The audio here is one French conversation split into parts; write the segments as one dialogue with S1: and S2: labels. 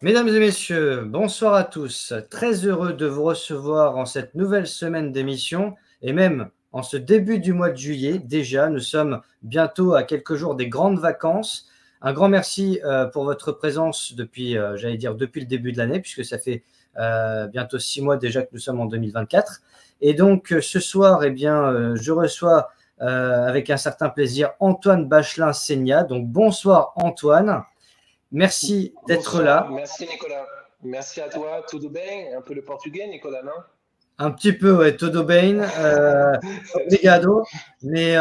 S1: Mesdames et messieurs, bonsoir à tous. Très heureux de vous recevoir en cette nouvelle semaine d'émission et même en ce début du mois de juillet. Déjà, nous sommes bientôt à quelques jours des grandes vacances. Un grand merci pour votre présence depuis, depuis le début de l'année, puisque ça fait bientôt 6 mois déjà que nous sommes en 2024. Et donc, ce soir, je reçois avec un certain plaisir Antoine Bachelin-Seigna. Donc, bonsoir Antoine. Merci d'être
S2: Bonsoir,
S1: là.
S2: merci Nicolas. Merci à toi. Tudo bem? Un peu le portugais, Nicolas, non?
S1: Un petit peu, ouais, todo bem, obrigado. Mais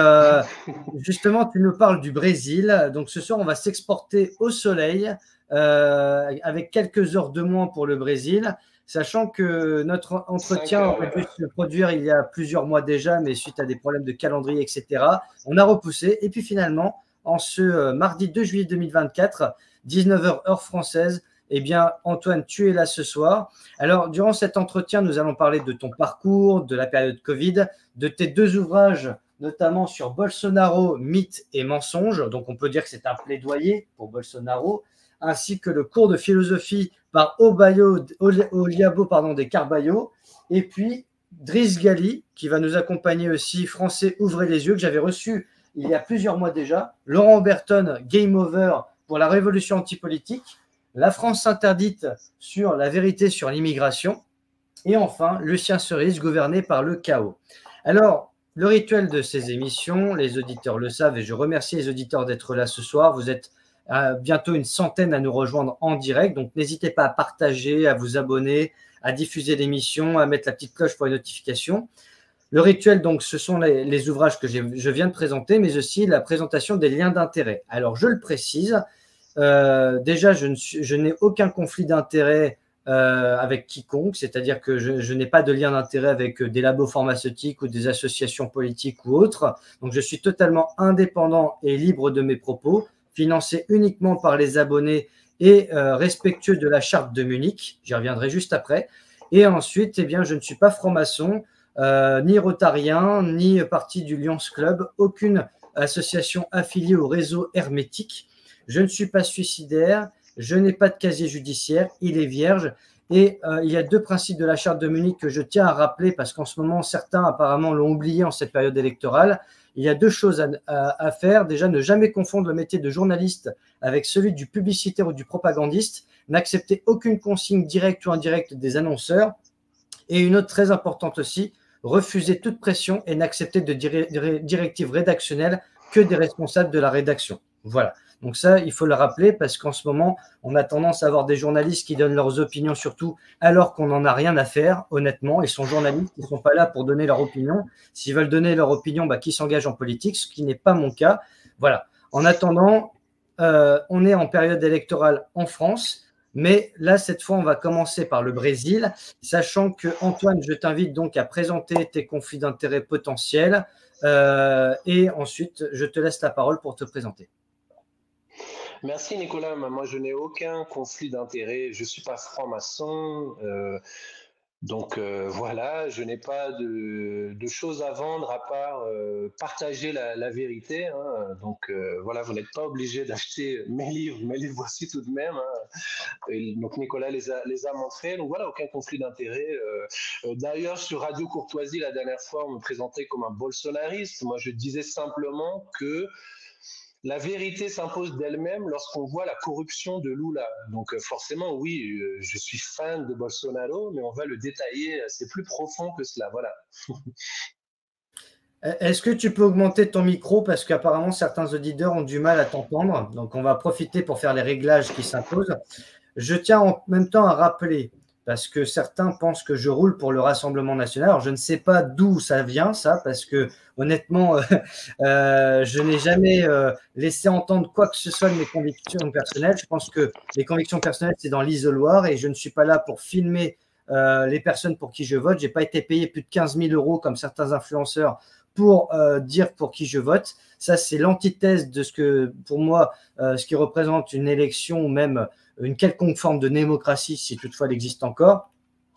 S1: justement, tu nous parles du Brésil. Donc ce soir, on va s'exporter au soleil avec quelques heures de moins pour le Brésil, sachant que notre
S2: 5
S1: entretien
S2: heures,
S1: aurait
S2: ouais.
S1: dû se produire il y a plusieurs mois déjà, mais suite à des problèmes de calendrier, etc., on a repoussé. Et puis finalement, en ce mardi 2 juillet 2024, 19 heures heure française, eh bien, Antoine, tu es là ce soir. Alors, durant cet entretien, nous allons parler de ton parcours, de la période Covid, de tes deux ouvrages, notamment sur Bolsonaro, mythe et mensonge. Donc, on peut dire que c'est un plaidoyer pour Bolsonaro, ainsi que le cours de philosophie par Oliabo des Carballo. Et puis, Driss Gali, qui va nous accompagner aussi, Français, ouvrez les yeux, que j'avais reçu il y a plusieurs mois déjà. Laurent Berton, Game Over pour la révolution antipolitique. La France interdite sur la vérité sur l'immigration. Et enfin, Lucien Cerise, gouverné par le chaos. Alors, le rituel de ces émissions, les auditeurs le savent et je remercie les auditeurs d'être là ce soir. Vous êtes bientôt une centaine à nous rejoindre en direct, donc n'hésitez pas à partager, à vous abonner, à diffuser l'émission, à mettre la petite cloche pour les notifications. Le rituel, donc, ce sont les ouvrages que je viens de présenter, mais aussi la présentation des liens d'intérêt. Alors, je le précise, déjà, je n'ai aucun conflit d'intérêt avec quiconque, c'est-à-dire que je n'ai pas de lien d'intérêt avec des labos pharmaceutiques ou des associations politiques ou autres. Donc, je suis totalement indépendant et libre de mes propos, financé uniquement par les abonnés et respectueux de la charte de Munich. J'y reviendrai juste après. Et ensuite, eh bien, je ne suis pas franc-maçon, ni rotarien, ni parti du Lions Club, aucune association affiliée au réseau hermétique. Je ne suis pas suicidaire, je n'ai pas de casier judiciaire, il est vierge. Et il y a deux principes de la charte de Munich que je tiens à rappeler parce qu'en ce moment, certains apparemment l'ont oublié en cette période électorale. Il y a deux choses à faire. Déjà, ne jamais confondre le métier de journaliste avec celui du publicitaire ou du propagandiste. N'accepter aucune consigne directe ou indirecte des annonceurs. Et une autre très importante aussi, refuser toute pression et n'accepter de directives rédactionnelles que des responsables de la rédaction. Voilà. Donc ça, il faut le rappeler parce qu'en ce moment, on a tendance à avoir des journalistes qui donnent leurs opinions surtout alors qu'on n'en a rien à faire, honnêtement. Ils sont journalistes, ils ne sont pas là pour donner leur opinion. S'ils veulent donner leur opinion, qu'ils s'engagent en politique, ce qui n'est pas mon cas. Voilà. En attendant, on est en période électorale en France. Mais là, cette fois, on va commencer par le Brésil, sachant que Antoine, je t'invite donc à présenter tes conflits d'intérêts potentiels et ensuite, je te laisse la parole pour te présenter.
S2: Merci Nicolas. Moi, je n'ai aucun conflit d'intérêt. Je ne suis pas franc-maçon. Voilà, je n'ai pas de choses à vendre à part partager la vérité. Hein. Voilà, vous n'êtes pas obligé d'acheter mes livres voici tout de même. Hein. Donc Nicolas les a montrés. Donc voilà, aucun conflit d'intérêt. D'ailleurs, sur Radio Courtoisie, la dernière fois, on me présentait comme un bolsonariste. Moi, je disais simplement que la vérité s'impose d'elle-même lorsqu'on voit la corruption de Lula. Donc forcément, oui, je suis fan de Bolsonaro, mais on va le détailler, c'est plus profond que cela, voilà.
S1: Est-ce que tu peux augmenter ton micro parce qu'apparemment certains auditeurs ont du mal à t'entendre. Donc on va profiter pour faire les réglages qui s'imposent. Je tiens en même temps à rappeler, parce que certains pensent que je roule pour le Rassemblement national. Alors, je ne sais pas d'où ça vient, ça, parce que honnêtement, je n'ai jamais laissé entendre quoi que ce soit de mes convictions personnelles. Je pense que les convictions personnelles, c'est dans l'isoloir et je ne suis pas là pour filmer les personnes pour qui je vote. Je n'ai pas été payé plus de 15 000 € comme certains influenceurs pour dire pour qui je vote. Ça, c'est l'antithèse de ce que, pour moi, ce qui représente une élection ou même une quelconque forme de démocratie, si toutefois elle existe encore.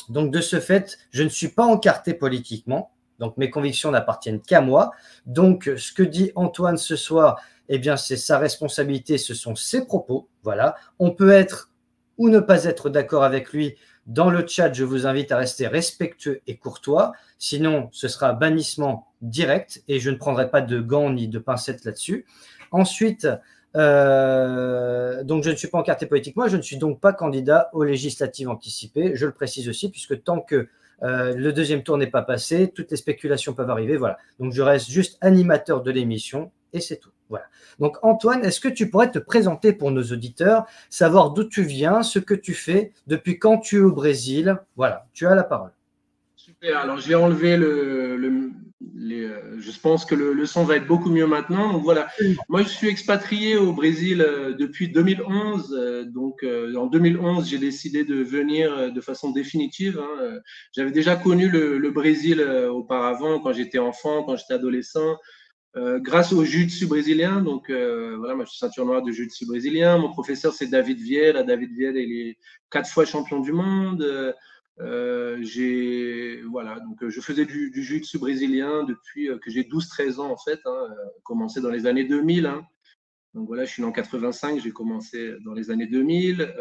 S1: Donc, de ce fait, je ne suis pas encarté politiquement. Donc, mes convictions n'appartiennent qu'à moi. Donc, ce que dit Antoine ce soir, eh bien, c'est sa responsabilité, ce sont ses propos. Voilà. On peut être ou ne pas être d'accord avec lui. Dans le chat, je vous invite à rester respectueux et courtois. Sinon, ce sera bannissement direct et je ne prendrai pas de gants ni de pincettes là-dessus. Ensuite, donc je ne suis pas encarté politique. Moi, je ne suis donc pas candidat aux législatives anticipées. Je le précise aussi, puisque tant que le deuxième tour n'est pas passé, toutes les spéculations peuvent arriver. Voilà. Donc, je reste juste animateur de l'émission et c'est tout. Voilà. Donc, Antoine, est-ce que tu pourrais te présenter pour nos auditeurs, savoir d'où tu viens, ce que tu fais, depuis quand tu es au Brésil? Voilà, tu as la parole.
S3: Super, alors je vais enlever je pense que le son va être beaucoup mieux maintenant. Donc voilà, moi je suis expatrié au Brésil depuis 2011. En 2011, j'ai décidé de venir de façon définitive. J'avais déjà connu le Brésil auparavant, quand j'étais enfant, quand j'étais adolescent. Grâce au jiu-jitsu brésilien. Donc voilà, moi je suis ceinture noire de jiu-jitsu brésilien. Mon professeur c'est David Vieira. David Vieira, il est 4 fois champion du monde. Voilà, donc je faisais du jiu-jitsu brésilien depuis que j'ai 12-13 ans en fait, commencé dans les années 2000. Donc voilà, je suis né en 85, j'ai commencé dans les années 2000.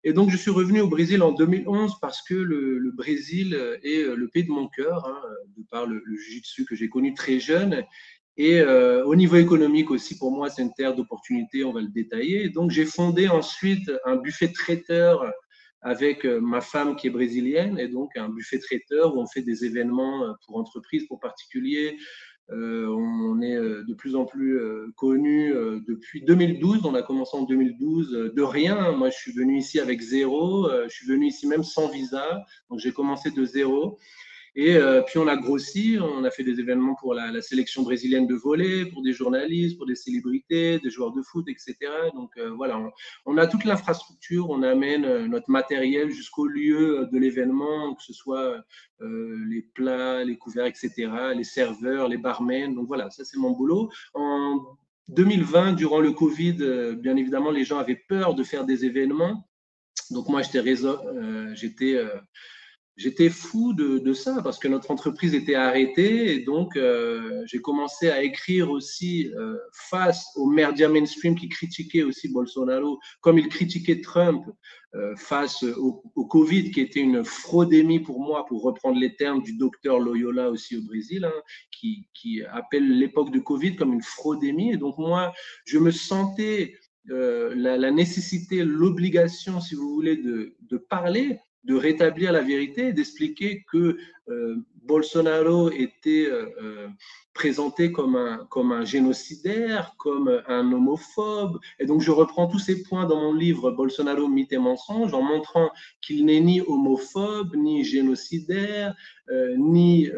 S3: Et donc je suis revenu au Brésil en 2011 parce que le Brésil est le pays de mon cœur, de par le jiu-jitsu que j'ai connu très jeune. Et au niveau économique aussi, pour moi, c'est une terre d'opportunités, on va le détailler. Donc j'ai fondé ensuite un buffet traiteur avec ma femme qui est brésilienne, et donc un buffet traiteur où on fait des événements pour entreprises, pour particuliers. On est de plus en plus connu depuis 2012. On a commencé en 2012 de rien. Moi, je suis venu ici avec zéro. Je suis venu ici même sans visa. Donc, j'ai commencé de zéro. Et puis on a grossi, on a fait des événements pour la sélection brésilienne de volley, pour des journalistes, pour des célébrités, des joueurs de foot, etc. Donc voilà, on a toute l'infrastructure, on amène notre matériel jusqu'au lieu de l'événement, que ce soit les plats, les couverts, etc., les serveurs, les barmen. Donc voilà, ça c'est mon boulot. En 2020, durant le Covid, bien évidemment, les gens avaient peur de faire des événements. Donc moi, j'étais fou de ça parce que notre entreprise était arrêtée et donc j'ai commencé à écrire aussi face aux médias mainstream qui critiquaient aussi Bolsonaro, comme ils critiquaient Trump face au Covid qui était une fraudémie pour moi, pour reprendre les termes du docteur Loyola aussi au Brésil, qui appelle l'époque de Covid comme une fraudémie. Et donc moi, je me sentais la nécessité, l'obligation, si vous voulez, de parler, de rétablir la vérité, d'expliquer que Bolsonaro était présenté comme un génocidaire, comme un homophobe. Et donc, je reprends tous ces points dans mon livre Bolsonaro, mythe et mensonge, en montrant qu'il n'est ni homophobe, ni génocidaire, ni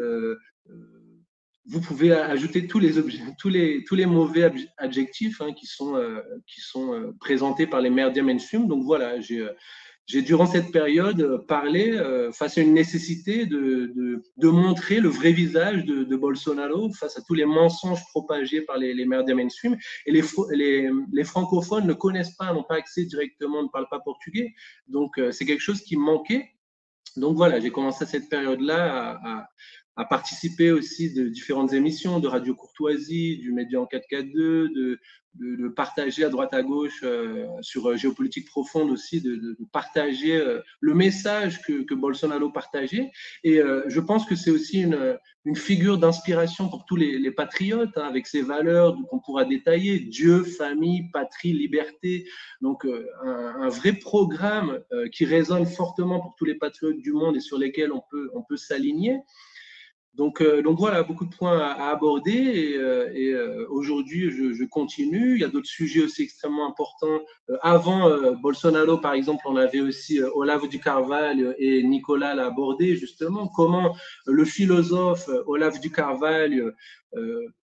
S3: vous pouvez ajouter tous les mauvais adjectifs qui sont présentés par les médias mainstream. Donc voilà, j'ai durant cette période parlé face à une nécessité de montrer le vrai visage de Bolsonaro face à tous les mensonges propagés par les médias mainstream. Et les francophones ne connaissent pas, n'ont pas accès directement, ne parlent pas portugais. Donc c'est quelque chose qui me manquait. Donc voilà, j'ai commencé à cette période-là à participer aussi de différentes émissions de Radio Courtoisie, du Média en 442, de partager à droite à gauche sur géopolitique profonde aussi, de partager le message que Bolsonaro partageait. Et je pense que c'est aussi une figure d'inspiration pour tous les patriotes, avec ses valeurs qu'on pourra détailler, Dieu, famille, patrie, liberté. Donc un vrai programme qui résonne fortement pour tous les patriotes du monde et sur lesquels on peut s'aligner. Donc voilà, beaucoup de points à aborder et aujourd'hui je continue. Il y a d'autres sujets aussi extrêmement importants. Avant Bolsonaro, par exemple, on avait aussi Olavo de Carvalho et Nicolas l'a abordé justement, comment le philosophe Olavo de Carvalho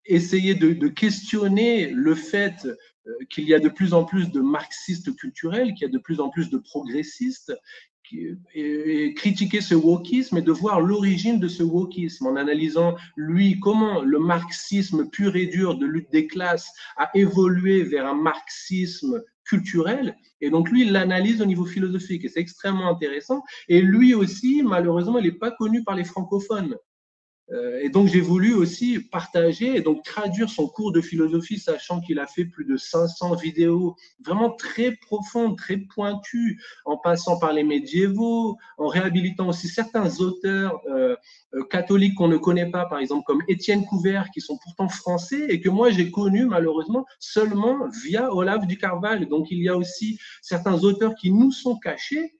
S3: essayait de questionner le fait qu'il y a de plus en plus de marxistes culturels, qu'il y a de plus en plus de progressistes, et critiquer ce wokisme et de voir l'origine de ce wokisme en analysant, lui, comment le marxisme pur et dur de lutte des classes a évolué vers un marxisme culturel. Et donc, lui, il l'analyse au niveau philosophique et c'est extrêmement intéressant. Et lui aussi, malheureusement, il n'est pas connu par les francophones. Et donc, j'ai voulu aussi partager et donc traduire son cours de philosophie, sachant qu'il a fait plus de 500 vidéos vraiment très profondes, très pointues, en passant par les médiévaux, en réhabilitant aussi certains auteurs catholiques qu'on ne connaît pas, par exemple comme Étienne Couvert, qui sont pourtant français et que moi j'ai connus malheureusement seulement via Olave du Carval. Donc, il y a aussi certains auteurs qui nous sont cachés.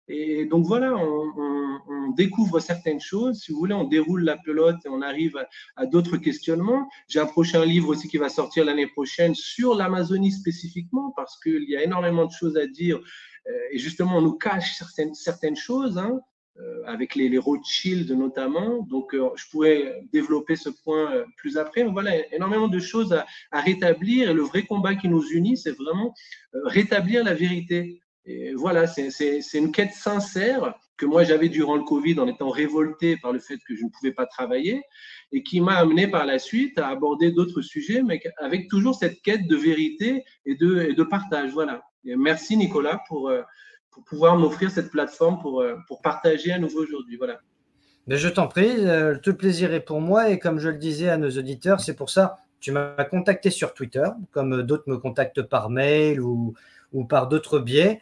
S3: Et donc voilà, on découvre certaines choses. Si vous voulez, on déroule la pelote et on arrive à d'autres questionnements. J'ai un prochain livre aussi qui va sortir l'année prochaine sur l'Amazonie spécifiquement, parce qu'il y a énormément de choses à dire. Et justement, on nous cache certaines choses, hein, avec les Rothschild notamment. Donc, je pourrais développer ce point plus après. Mais voilà, énormément de choses à rétablir. Et le vrai combat qui nous unit, c'est vraiment rétablir la vérité. Et voilà, c'est une quête sincère que moi j'avais durant le Covid en étant révolté par le fait que je ne pouvais pas travailler et qui m'a amené par la suite à aborder d'autres sujets, mais avec toujours cette quête de vérité et de partage. Voilà. Et merci Nicolas pour pouvoir m'offrir cette plateforme pour partager à nouveau aujourd'hui. Voilà.
S1: Mais je t'en prie, tout le plaisir est pour moi et comme je le disais à nos auditeurs, c'est pour ça que tu m'as contacté sur Twitter, comme d'autres me contactent par mail ou par d'autres biais.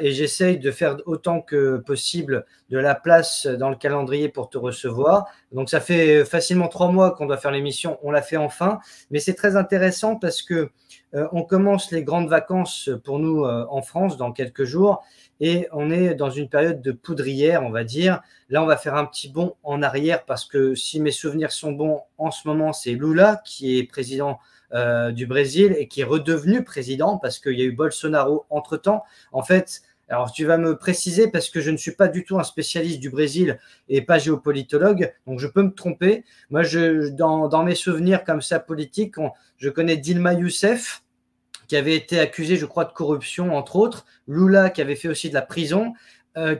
S1: Et j'essaye de faire autant que possible de la place dans le calendrier pour te recevoir. Donc, ça fait facilement 3 mois qu'on doit faire l'émission. On l'a fait enfin. Mais c'est très intéressant parce que on commence les grandes vacances pour nous en France dans quelques jours. Et on est dans une période de poudrière, on va dire. Là, on va faire un petit bond en arrière parce que si mes souvenirs sont bons, en ce moment, c'est Lula qui est président du Brésil et qui est redevenu président parce qu'il y a eu Bolsonaro entre-temps. En fait, alors tu vas me préciser parce que je ne suis pas du tout un spécialiste du Brésil et pas géopolitologue, donc je peux me tromper. Moi, dans mes souvenirs comme ça politiques, je connais Dilma Rousseff qui avait été accusé, je crois, de corruption, entre autres. Lula, qui avait fait aussi de la prison,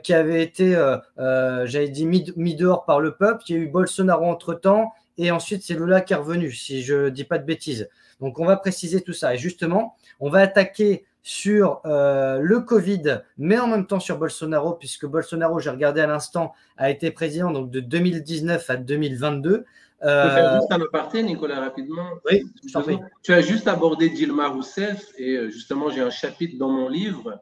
S1: qui avait été, j'avais dit, mis dehors par le peuple. Il y a eu Bolsonaro entre-temps, et ensuite, c'est Lula qui est revenu, si je ne dis pas de bêtises. Donc, on va préciser tout ça. Et justement, on va attaquer sur le Covid, mais en même temps sur Bolsonaro, puisque Bolsonaro, j'ai regardé à l'instant, a été président donc, de 2019 à 2022.
S3: Je peux faire juste un aparté, Nicolas, rapidement.
S1: Oui, je t'en prie.
S3: Tu as juste abordé Dilma Rousseff et justement, j'ai un chapitre dans mon livre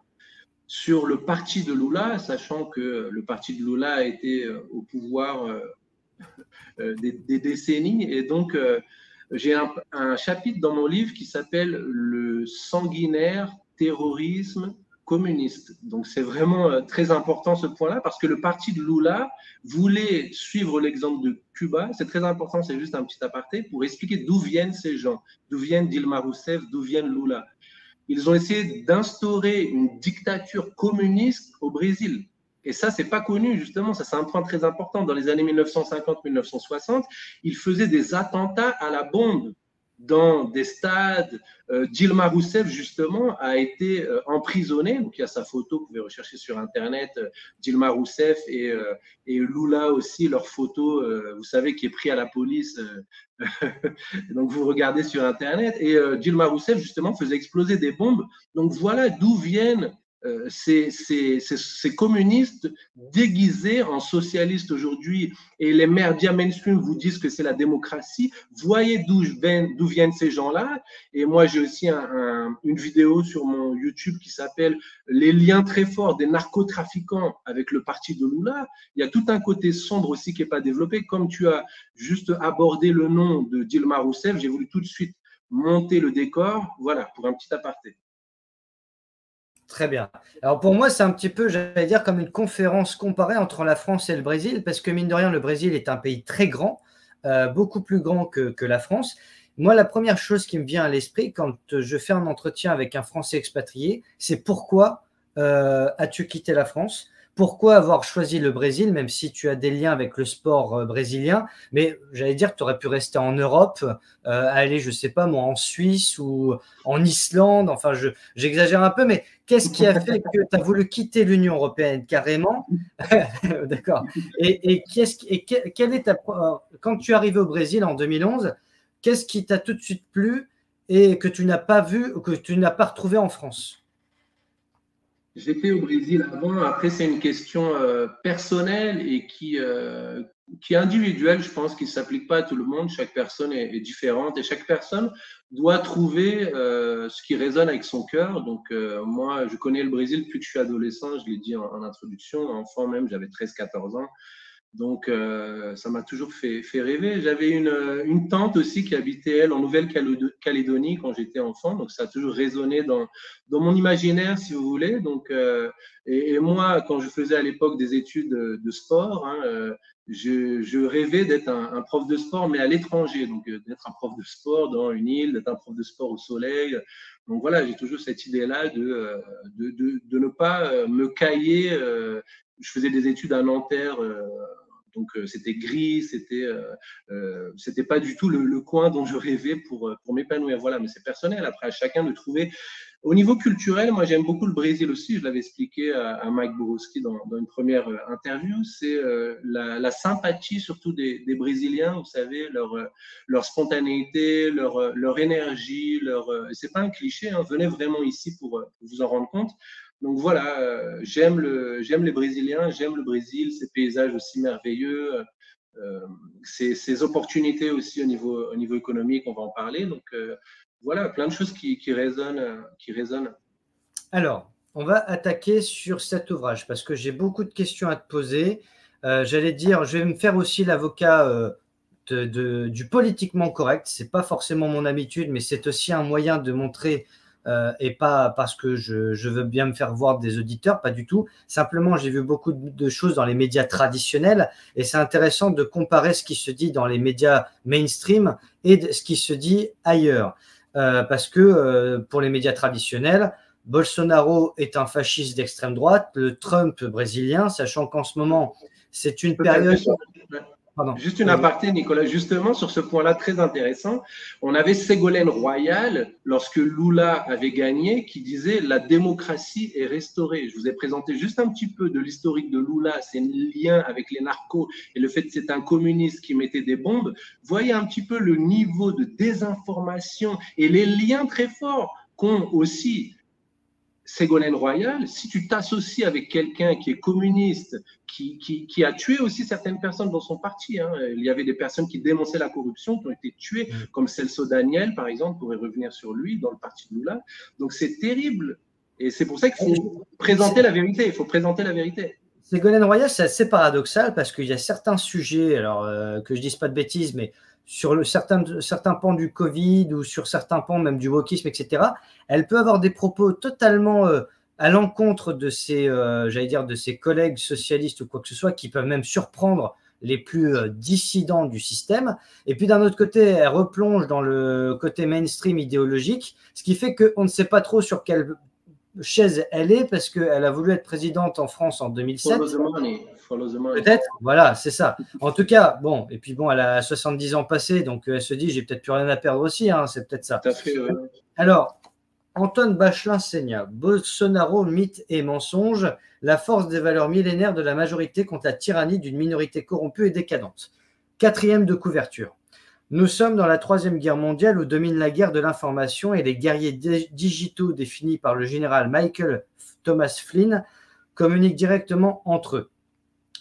S3: sur le parti de Lula, sachant que le parti de Lula a été au pouvoir des décennies. Et donc, j'ai un chapitre dans mon livre qui s'appelle « Le sanguinaire terrorisme communiste ». Donc, c'est vraiment très important ce point-là parce que le parti de Lula voulait suivre l'exemple de Cuba. C'est très important, c'est juste un petit aparté pour expliquer d'où viennent ces gens, d'où viennent Dilma Rousseff, d'où viennent Lula. Ils ont essayé d'instaurer une dictature communiste au Brésil. Et ça, c'est pas connu, justement. Ça, c'est un point très important. Dans les années 1950-1960, ils faisaient des attentats à la bombe dans des stades. Dilma Rousseff, justement, a été emprisonnée. Donc, il y a sa photo, vous pouvez rechercher sur Internet, Dilma Rousseff et Lula aussi, leur photo, vous savez, qui est pris à la police. Donc, vous regardez sur Internet. Et Dilma Rousseff, justement, faisait exploser des bombes. Donc, voilà d'où viennent ces communistes déguisés en socialistes aujourd'hui, et les médias mainstream vous disent que c'est la démocratie. Voyez d'où viennent ces gens-là. Et moi, j'ai aussi une vidéo sur mon YouTube qui s'appelle « Les liens très forts des narcotrafiquants avec le parti de Lula ». Il y a tout un côté sombre aussi qui n'est pas développé. Comme tu as juste abordé le nom de Dilma Rousseff, j'ai voulu tout de suite monter le décor. Voilà, pour un petit aparté.
S1: Très bien. Alors pour moi, c'est un petit peu, j'allais dire, comme une conférence comparée entre la France et le Brésil, parce que mine de rien, le Brésil est un pays très grand, beaucoup plus grand que la France. Moi, la première chose qui me vient à l'esprit quand je fais un entretien avec un Français expatrié, c'est pourquoi as-tu quitté la France ? Pourquoi avoir choisi le Brésil, même si tu as des liens avec le sport brésilien, mais j'allais dire que tu aurais pu rester en Europe, aller, je ne sais pas moi, en Suisse ou en Islande, enfin j'exagère un peu, mais qu'est-ce qui a fait que tu as voulu quitter l'Union européenne carrément? D'accord. Et quelle est quand tu es arrivé au Brésil en 2011, qu'est-ce qui t'a tout de suite plu et que tu n'as pas vu ou que tu n'as pas retrouvé en France?
S3: J'étais au Brésil avant. Après, c'est une question personnelle et qui est individuelle, je pense, qui ne s'applique pas à tout le monde. Chaque personne est différente et chaque personne doit trouver ce qui résonne avec son cœur. Donc, moi, je connais le Brésil depuis que je suis adolescent. Je l'ai dit en introduction. Enfant même, j'avais 13-14 ans. Donc, ça m'a toujours fait rêver. J'avais une tante aussi qui habitait, elle, en Nouvelle-Calédonie quand j'étais enfant. Donc, ça a toujours résonné dans mon imaginaire, si vous voulez. Donc, et moi, quand je faisais à l'époque des études de sport, hein, je rêvais d'être un prof de sport, mais à l'étranger. Donc, d'être un prof de sport dans une île, d'être un prof de sport au soleil. Donc, voilà, j'ai toujours cette idée-là de ne pas me cailler. Je faisais des études à Nanterre. Donc, c'était gris, c'était pas du tout le coin dont je rêvais pour m'épanouir. Voilà, mais c'est personnel. Après, à chacun de trouver. Au niveau culturel, moi, j'aime beaucoup le Brésil aussi. Je l'avais expliqué à Mike Borowski dans une première interview. C'est la sympathie, surtout des Brésiliens. Vous savez, leur spontanéité, leur énergie. C'est pas un cliché. Hein, venez vraiment ici pour vous en rendre compte. Donc voilà, j'aime les Brésiliens, j'aime le Brésil, ses paysages aussi merveilleux, ses opportunités aussi au niveau économique, on va en parler. Donc voilà, plein de choses qui résonnent.
S1: Alors, on va attaquer sur cet ouvrage parce que j'ai beaucoup de questions à te poser. J'allais dire, je vais me faire aussi l'avocat du politiquement correct. C'est pas forcément mon habitude, mais c'est aussi un moyen de montrer et pas parce que je veux bien me faire voir des auditeurs, pas du tout. Simplement, j'ai vu beaucoup de choses dans les médias traditionnels et c'est intéressant de comparer ce qui se dit dans les médias mainstream et ce qui se dit ailleurs. Parce que pour les médias traditionnels, Bolsonaro est un fasciste d'extrême droite, le Trump brésilien, sachant qu'en ce moment, c'est une période…
S3: Pardon. Juste une aparté, Nicolas, justement sur ce point-là très intéressant. On avait Ségolène Royal, lorsque Lula avait gagné, qui disait « la démocratie est restaurée ». Je vous ai présenté juste un petit peu de l'historique de Lula, ses liens avec les narcos et le fait que c'est un communiste qui mettait des bombes. Voyez un petit peu le niveau de désinformation et les liens très forts qu'ont aussi Ségolène Royal. Si tu t'associes avec quelqu'un qui est communiste, qui a tué aussi certaines personnes dans son parti, hein. Il y avait des personnes qui dénonçaient la corruption, qui ont été tuées, comme Celso Daniel, par exemple, on pourrait revenir sur lui, dans le parti de Lula. Donc c'est terrible. Et c'est pour ça qu'il faut présenter la vérité. Il faut présenter la vérité.
S1: Ségolène Royal, c'est assez paradoxal parce qu'il y a certains sujets, alors que je ne dise pas de bêtises, mais sur certains pans du Covid ou sur certains pans même du wokisme, etc., elle peut avoir des propos totalement à l'encontre de de ses collègues socialistes ou quoi que ce soit, qui peuvent même surprendre les plus dissidents du système. Et puis d'un autre côté, elle replonge dans le côté mainstream idéologique, ce qui fait qu'on ne sait pas trop sur quelle chaise elle est, parce qu'elle a voulu être présidente en France en 2007. Peut-être, voilà, c'est ça. En tout cas, bon, et puis bon, elle a 70 ans passés, donc elle se dit, j'ai peut-être plus rien à perdre aussi, hein, c'est peut-être ça.
S3: Tout à fait, ouais.
S1: Alors, Antoine Bachelin-Segna, Bolsonaro, mythe et mensonge, la force des valeurs millénaires de la majorité contre la tyrannie d'une minorité corrompue et décadente. 4e de couverture. Nous sommes dans la 3e guerre mondiale où domine la guerre de l'information et les guerriers digitaux définis par le général Michael Thomas Flynn communiquent directement entre eux.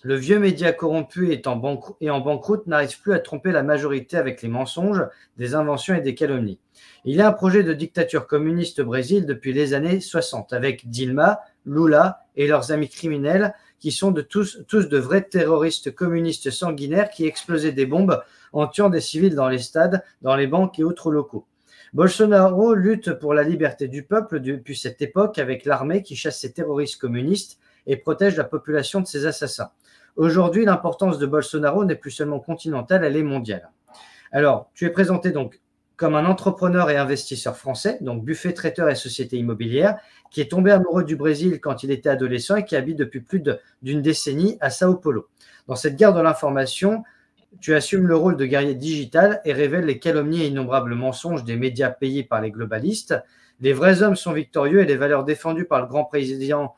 S1: Le vieux média corrompu et en banqueroute n'arrive plus à tromper la majorité avec les mensonges, des inventions et des calomnies. Il y a un projet de dictature communiste au Brésil depuis les années 60 avec Dilma, Lula et leurs amis criminels qui sont tous de vrais terroristes communistes sanguinaires qui explosaient des bombes en tuant des civils dans les stades, dans les banques et autres locaux. Bolsonaro lutte pour la liberté du peuple depuis cette époque avec l'armée qui chasse ces terroristes communistes et protège la population de ses assassins. Aujourd'hui, l'importance de Bolsonaro n'est plus seulement continentale, elle est mondiale. Alors, tu es présenté donc comme un entrepreneur et investisseur français, donc buffet, traiteur et société immobilière, qui est tombé amoureux du Brésil quand il était adolescent et qui habite depuis plus d'une décennie à Sao Paulo. Dans cette guerre de l'information, tu assumes le rôle de guerrier digital et révèles les calomnies et innombrables mensonges des médias payés par les globalistes. Les vrais hommes sont victorieux et les valeurs défendues par le grand président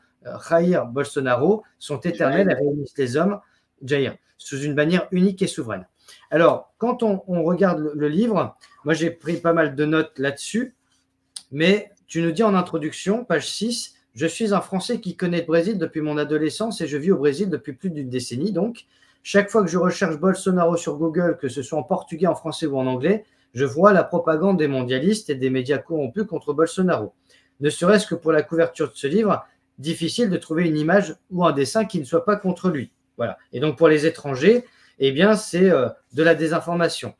S1: Jair Bolsonaro sont éternelles et réunissent les hommes, Jair, sous une bannière unique et souveraine. Alors, quand on regarde le livre, moi j'ai pris pas mal de notes là-dessus, mais tu nous dis en introduction, page 6, Je suis un Français qui connaît le Brésil depuis mon adolescence et je vis au Brésil depuis plus d'une décennie. Donc, chaque fois que je recherche Bolsonaro sur Google, que ce soit en portugais, en français ou en anglais, je vois la propagande des mondialistes et des médias corrompus contre Bolsonaro. Ne serait-ce que pour la couverture de ce livre, difficile de trouver une image ou un dessin qui ne soit pas contre lui. Voilà. Et donc, pour les étrangers, eh bien, c'est de la désinformation.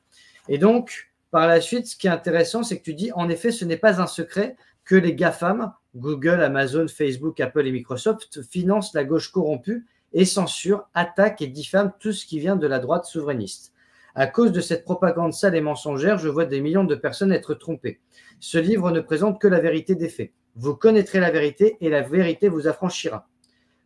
S1: Et donc, par la suite, ce qui est intéressant, c'est que tu dis, en effet, ce n'est pas un secret que les GAFAM, Google, Amazon, Facebook, Apple et Microsoft, financent la gauche corrompue et censurent, attaquent et diffament tout ce qui vient de la droite souverainiste. À cause de cette propagande sale et mensongère, je vois des millions de personnes être trompées. Ce livre ne présente que la vérité des faits. Vous connaîtrez la vérité et la vérité vous affranchira.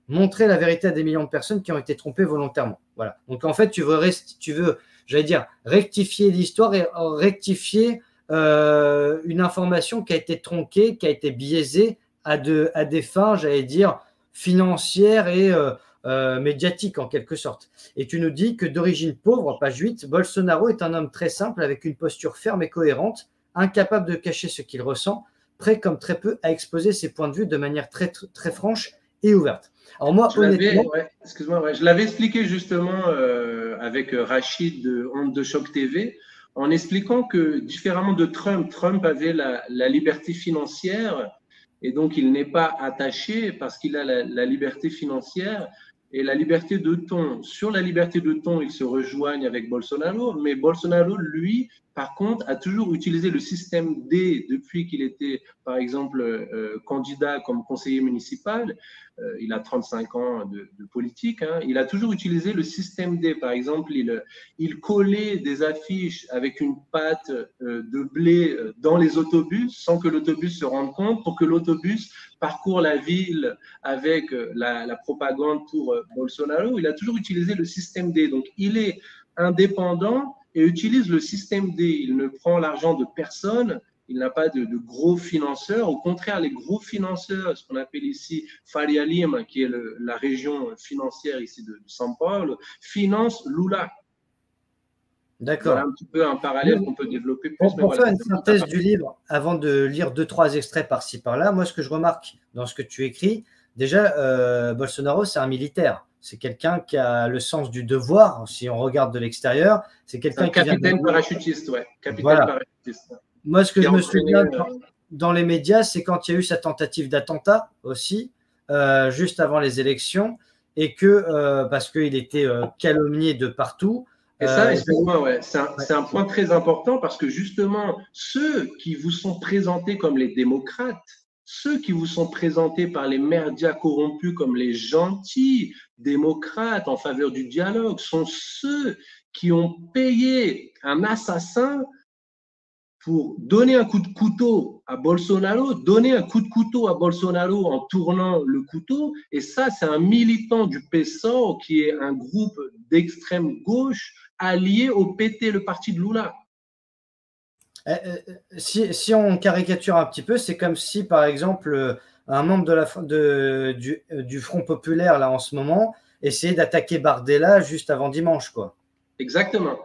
S1: Montrer la vérité à des millions de personnes qui ont été trompées volontairement. Voilà. Donc en fait, tu veux, j'allais dire, rectifier l'histoire et rectifier une information qui a été tronquée, qui a été biaisée à des fins, j'allais dire, financières et médiatiques en quelque sorte. Et tu nous dis que d'origine pauvre, page 8, Bolsonaro est un homme très simple avec une posture ferme et cohérente, incapable de cacher ce qu'il ressent, prêt comme très peu à exposer ses points de vue de manière très, très franche et ouverte. Alors moi, honnêtement…
S3: Excuse-moi, je l'avais expliqué justement avec Rachid de Onde de Choc TV, en expliquant que différemment de Trump, Trump avait la liberté financière et donc il n'est pas attaché parce qu'il a la liberté financière et la liberté de ton. Sur la liberté de ton, ils se rejoignent avec Bolsonaro, mais Bolsonaro, lui, par contre, a toujours utilisé le système D depuis qu'il était, par exemple, candidat comme conseiller municipal. Il a 35 ans de politique. Hein. Il a toujours utilisé le système D. Par exemple, il collait des affiches avec une pâte de blé dans les autobus sans que l'autobus se rende compte pour que l'autobus parcourt la ville avec la propagande pour Bolsonaro. Il a toujours utilisé le système D. Donc, il est indépendant et utilise le système D. Il ne prend l'argent de personne. Il n'a pas de gros financeurs. Au contraire, les gros financeurs, ce qu'on appelle ici Faria Lima, qui est la région financière ici de São Paulo, financent Lula.
S1: D'accord.
S3: Voilà un petit peu un parallèle qu'on peut développer plus.
S1: Pour faire une synthèse du livre, avant de lire 2-3 extraits par-ci par-là, moi, ce que je remarque dans ce que tu écris, déjà, Bolsonaro, c'est un militaire. C'est quelqu'un qui a le sens du devoir, si on regarde de l'extérieur. C'est quelqu'un qui
S3: capitaine parachutiste, ouais. Capitaine parachutiste.
S1: Moi, ce que je me souviens dans les médias, c'est quand il y a eu sa tentative d'attentat aussi, juste avant les élections, et que parce qu'il était calomnié de partout.
S3: Et ça, excuse-moi, ouais, c'est un point très important parce que justement, ceux qui vous sont présentés comme les démocrates, ceux qui vous sont présentés par les médias corrompus comme les gentils démocrates en faveur du dialogue, sont ceux qui ont payé un assassin pour donner un coup de couteau à Bolsonaro, donner un coup de couteau à Bolsonaro en tournant le couteau. Et ça, c'est un militant du PSOL qui est un groupe d'extrême gauche allié au PT, le parti de Lula.
S1: Si on caricature un petit peu, c'est comme si, par exemple, un membre du Front populaire, là, en ce moment, essayait d'attaquer Bardella juste avant dimanche, quoi.
S3: Exactement.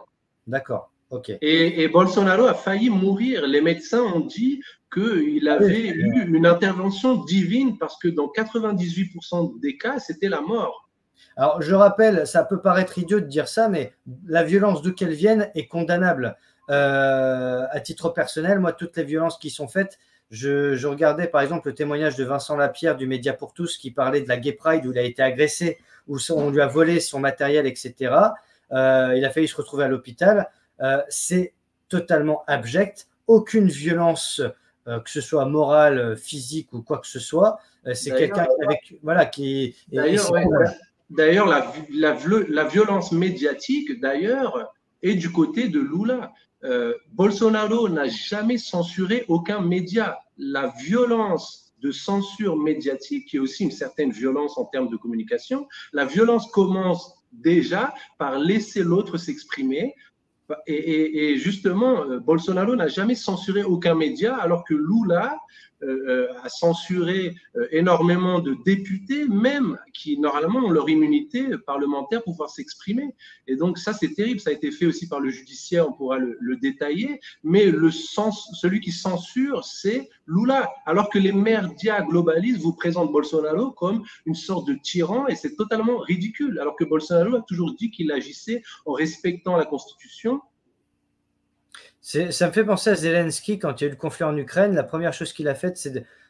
S1: D'accord. Ok.
S3: Et Bolsonaro a failli mourir. Les médecins ont dit qu'il avait eu une intervention divine parce que dans 98% des cas, c'était la mort.
S1: Alors, je rappelle, ça peut paraître idiot de dire ça, mais la violence d'où qu'elle vienne est condamnable. À titre personnel, moi, toutes les violences qui sont faites, je regardais par exemple le témoignage de Vincent Lapierre du Média pour tous qui parlait de la Gay Pride où il a été agressé, où on lui a volé son matériel, etc. Il a failli se retrouver à l'hôpital. C'est totalement abject. Aucune violence, que ce soit morale, physique ou quoi que ce soit. C'est quelqu'un qui…
S3: D'ailleurs, la violence médiatique, d'ailleurs, est du côté de Lula. Bolsonaro n'a jamais censuré aucun média. La violence de censure médiatique, qui est aussi une certaine violence en termes de communication, la violence commence déjà par laisser l'autre s'exprimer, Et justement, Bolsonaro n'a jamais censuré aucun média, alors que Lula a censuré énormément de députés, même qui normalement ont leur immunité parlementaire pour pouvoir s'exprimer. Et donc ça, c'est terrible. Ça a été fait aussi par le judiciaire, on pourra le détailler. Mais celui qui censure, c'est Lula. Alors que les médias globalistes vous présentent Bolsonaro comme une sorte de tyran, et c'est totalement ridicule. Alors que Bolsonaro a toujours dit qu'il agissait en respectant la Constitution.
S1: Ça me fait penser à Zelensky quand il y a eu le conflit en Ukraine. La première chose qu'il a faite,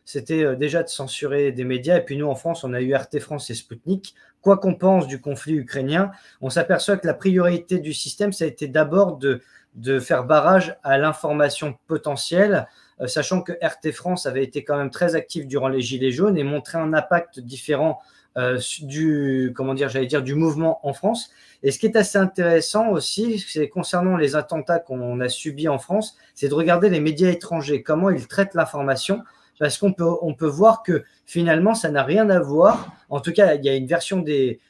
S1: c'était déjà de censurer des médias. Et puis nous, en France, on a eu RT France et Sputnik. Quoi qu'on pense du conflit ukrainien, on s'aperçoit que la priorité du système, ça a été d'abord de faire barrage à l'information potentielle, sachant que RT France avait été quand même très actif durant les Gilets jaunes et montrait un impact différent du mouvement en France. Et ce qui est assez intéressant aussi, c'est concernant les attentats qu'on a subis en France, c'est de regarder les médias étrangers, comment ils traitent l'information, parce qu'on peut voir que finalement, ça n'a rien à voir. En tout cas, il y a une version des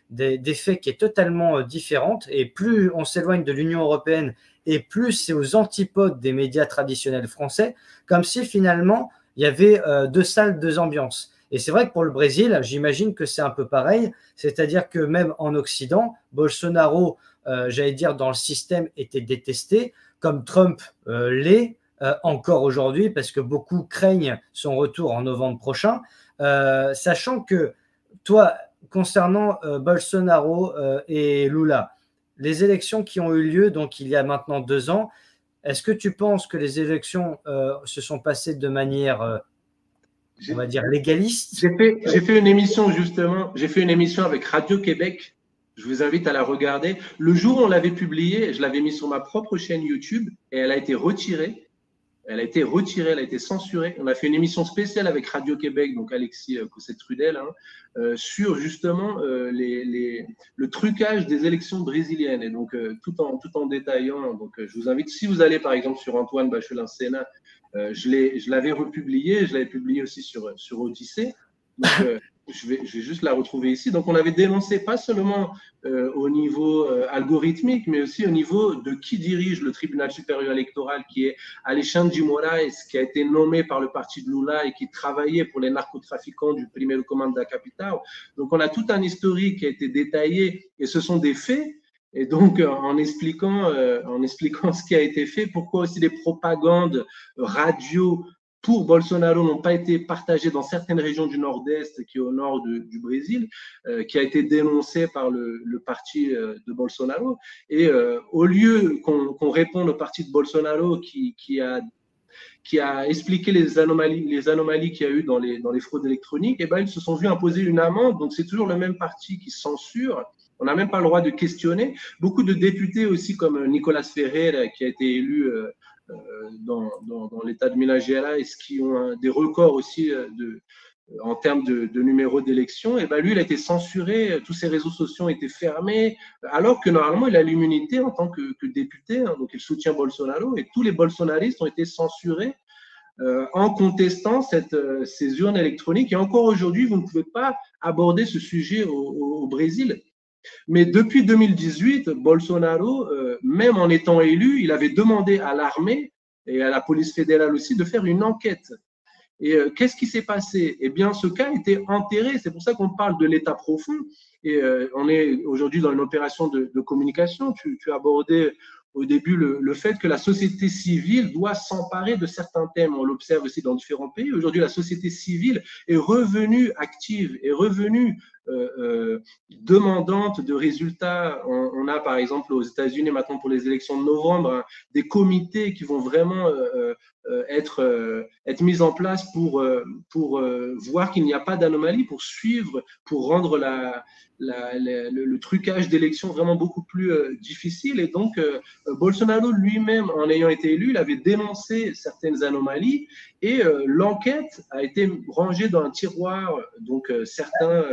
S1: faits qui est totalement différente, et plus on s'éloigne de l'Union européenne, et plus c'est aux antipodes des médias traditionnels français, comme si finalement, il y avait deux salles, deux ambiances. Et c'est vrai que pour le Brésil, j'imagine que c'est un peu pareil, c'est-à-dire que même en Occident, Bolsonaro, j'allais dire dans le système, était détesté, comme Trump l'est encore aujourd'hui, parce que beaucoup craignent son retour en novembre prochain, sachant que toi, concernant Bolsonaro et Lula, les élections qui ont eu lieu, donc il y a maintenant 2 ans, est-ce que tu penses que les élections se sont passées de manière on va dire légaliste?
S3: J'ai fait une émission justement, j'ai fait une émission avec Radio-Québec. Je vous invite à la regarder. Le jour où on l'avait publiée, je l'avais mis sur ma propre chaîne YouTube et elle a été retirée. Elle a été retirée, elle a été censurée. On a fait une émission spéciale avec Radio-Québec, donc Alexis Cossette-Trudel, sur justement le trucage des élections brésiliennes. Et donc, tout en détaillant. Donc, je vous invite, si vous allez par exemple sur Antoine Bachelin-Sénat, je l'avais republié, je l'avais publié aussi sur Odyssée. Donc, je vais juste la retrouver ici. Donc, on avait dénoncé pas seulement au niveau algorithmique, mais aussi au niveau de qui dirige le tribunal supérieur électoral, qui est Alexandre de Moraes, qui a été nommé par le parti de Lula et qui travaillait pour les narcotrafiquants du Primeiro Comando da Capital. Donc, on a tout un historique qui a été détaillé et ce sont des faits. Et donc, en expliquant ce qui a été fait, pourquoi aussi les propagandes radio pour Bolsonaro n'ont pas été partagées dans certaines régions du Nord-Est, qui est au nord du Brésil, qui a été dénoncé par le parti de Bolsonaro. Et au lieu qu'on réponde au parti de Bolsonaro qui a expliqué les anomalies qu'il y a eu dans les fraudes électroniques, et ben, ils se sont vus imposer une amende. Donc, c'est toujours le même parti qui censure. On n'a même pas le droit de questionner. Beaucoup de députés aussi, comme Nicolas Ferreira, qui a été élu dans l'État de Minas Gerais, qui ont des records aussi en termes de numéro d'élection, et ben lui, il a été censuré, tous ses réseaux sociaux ont été fermés, alors que normalement, il a l'immunité en tant que député, donc il soutient Bolsonaro, et tous les bolsonaristes ont été censurés en contestant ces urnes électroniques. Et encore aujourd'hui, vous ne pouvez pas aborder ce sujet au Brésil. Mais depuis 2018, Bolsonaro, même en étant élu, il avait demandé à l'armée et à la police fédérale aussi de faire une enquête. Et qu'est-ce qui s'est passé? Eh bien, ce cas a été enterré. C'est pour ça qu'on parle de l'état profond. Et on est aujourd'hui dans une opération de communication. Tu as abordé au début le fait que la société civile doit s'emparer de certains thèmes. On l'observe aussi dans différents pays. Aujourd'hui, la société civile est revenue active, est revenue demandante de résultats. On a par exemple aux États-Unis maintenant pour les élections de novembre des comités qui vont vraiment être mis en place pour voir qu'il n'y a pas d'anomalie, pour suivre, pour rendre le trucage d'élections vraiment beaucoup plus difficile. Et donc, Bolsonaro lui-même, en ayant été élu, il avait dénoncé certaines anomalies et l'enquête a été rangée dans un tiroir. Donc, certains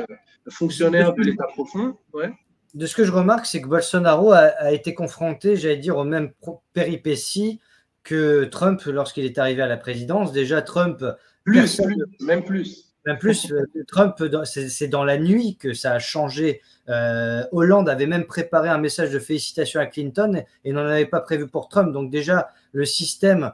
S3: fonctionnaires de l'État profond. Ouais.
S1: De ce que je remarque, c'est que Bolsonaro a été confronté, j'allais dire, aux mêmes péripéties que Trump lorsqu'il est arrivé à la présidence. Déjà, Trump…
S3: Même plus.
S1: Même plus, Trump, c'est dans la nuit que ça a changé. Hollande avait même préparé un message de félicitations à Clinton et n'en avait pas prévu pour Trump. Donc déjà, le système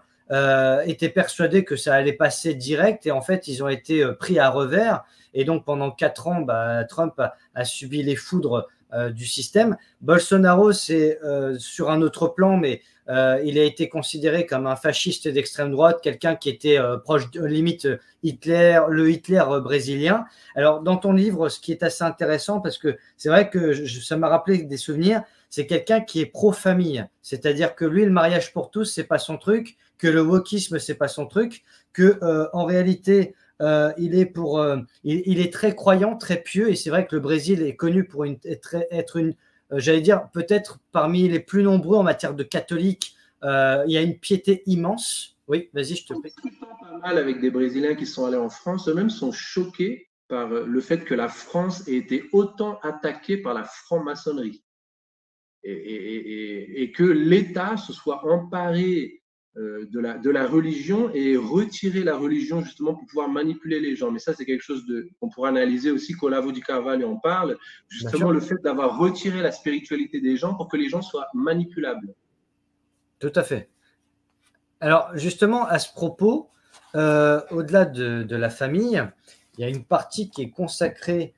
S1: était persuadé que ça allait passer direct et en fait, ils ont été pris à revers. Et donc, pendant 4 ans, Trump a subi les foudres du système. Bolsonaro, c'est sur un autre plan, mais il a été considéré comme un fasciste d'extrême droite, quelqu'un qui était proche, limite Hitler, le Hitler brésilien. Alors, dans ton livre, ce qui est assez intéressant, parce que c'est vrai que ça m'a rappelé des souvenirs, c'est quelqu'un qui est pro-famille. C'est-à-dire que lui, le mariage pour tous, c'est pas son truc, que le wokisme, c'est pas son truc, que en réalité, il est très croyant, très pieux, et c'est vrai que le Brésil est connu pour être une, j'allais dire, peut-être parmi les plus nombreux en matière de catholiques. Il y a une piété immense. Oui, vas-y, je te prie.
S3: Pas mal avec des Brésiliens qui sont allés en France, eux-mêmes sont choqués par le fait que la France ait été autant attaquée par la franc-maçonnerie et que l'État se soit emparé de la religion et retirer la religion justement pour pouvoir manipuler les gens. Mais ça, c'est quelque chose qu'on pourra analyser aussi. Colavo di Carvalho en parle, justement le fait d'avoir retiré la spiritualité des gens pour que les gens soient manipulables.
S1: Tout à fait. Alors justement, à ce propos, au-delà de la famille, il y a une partie qui est consacrée,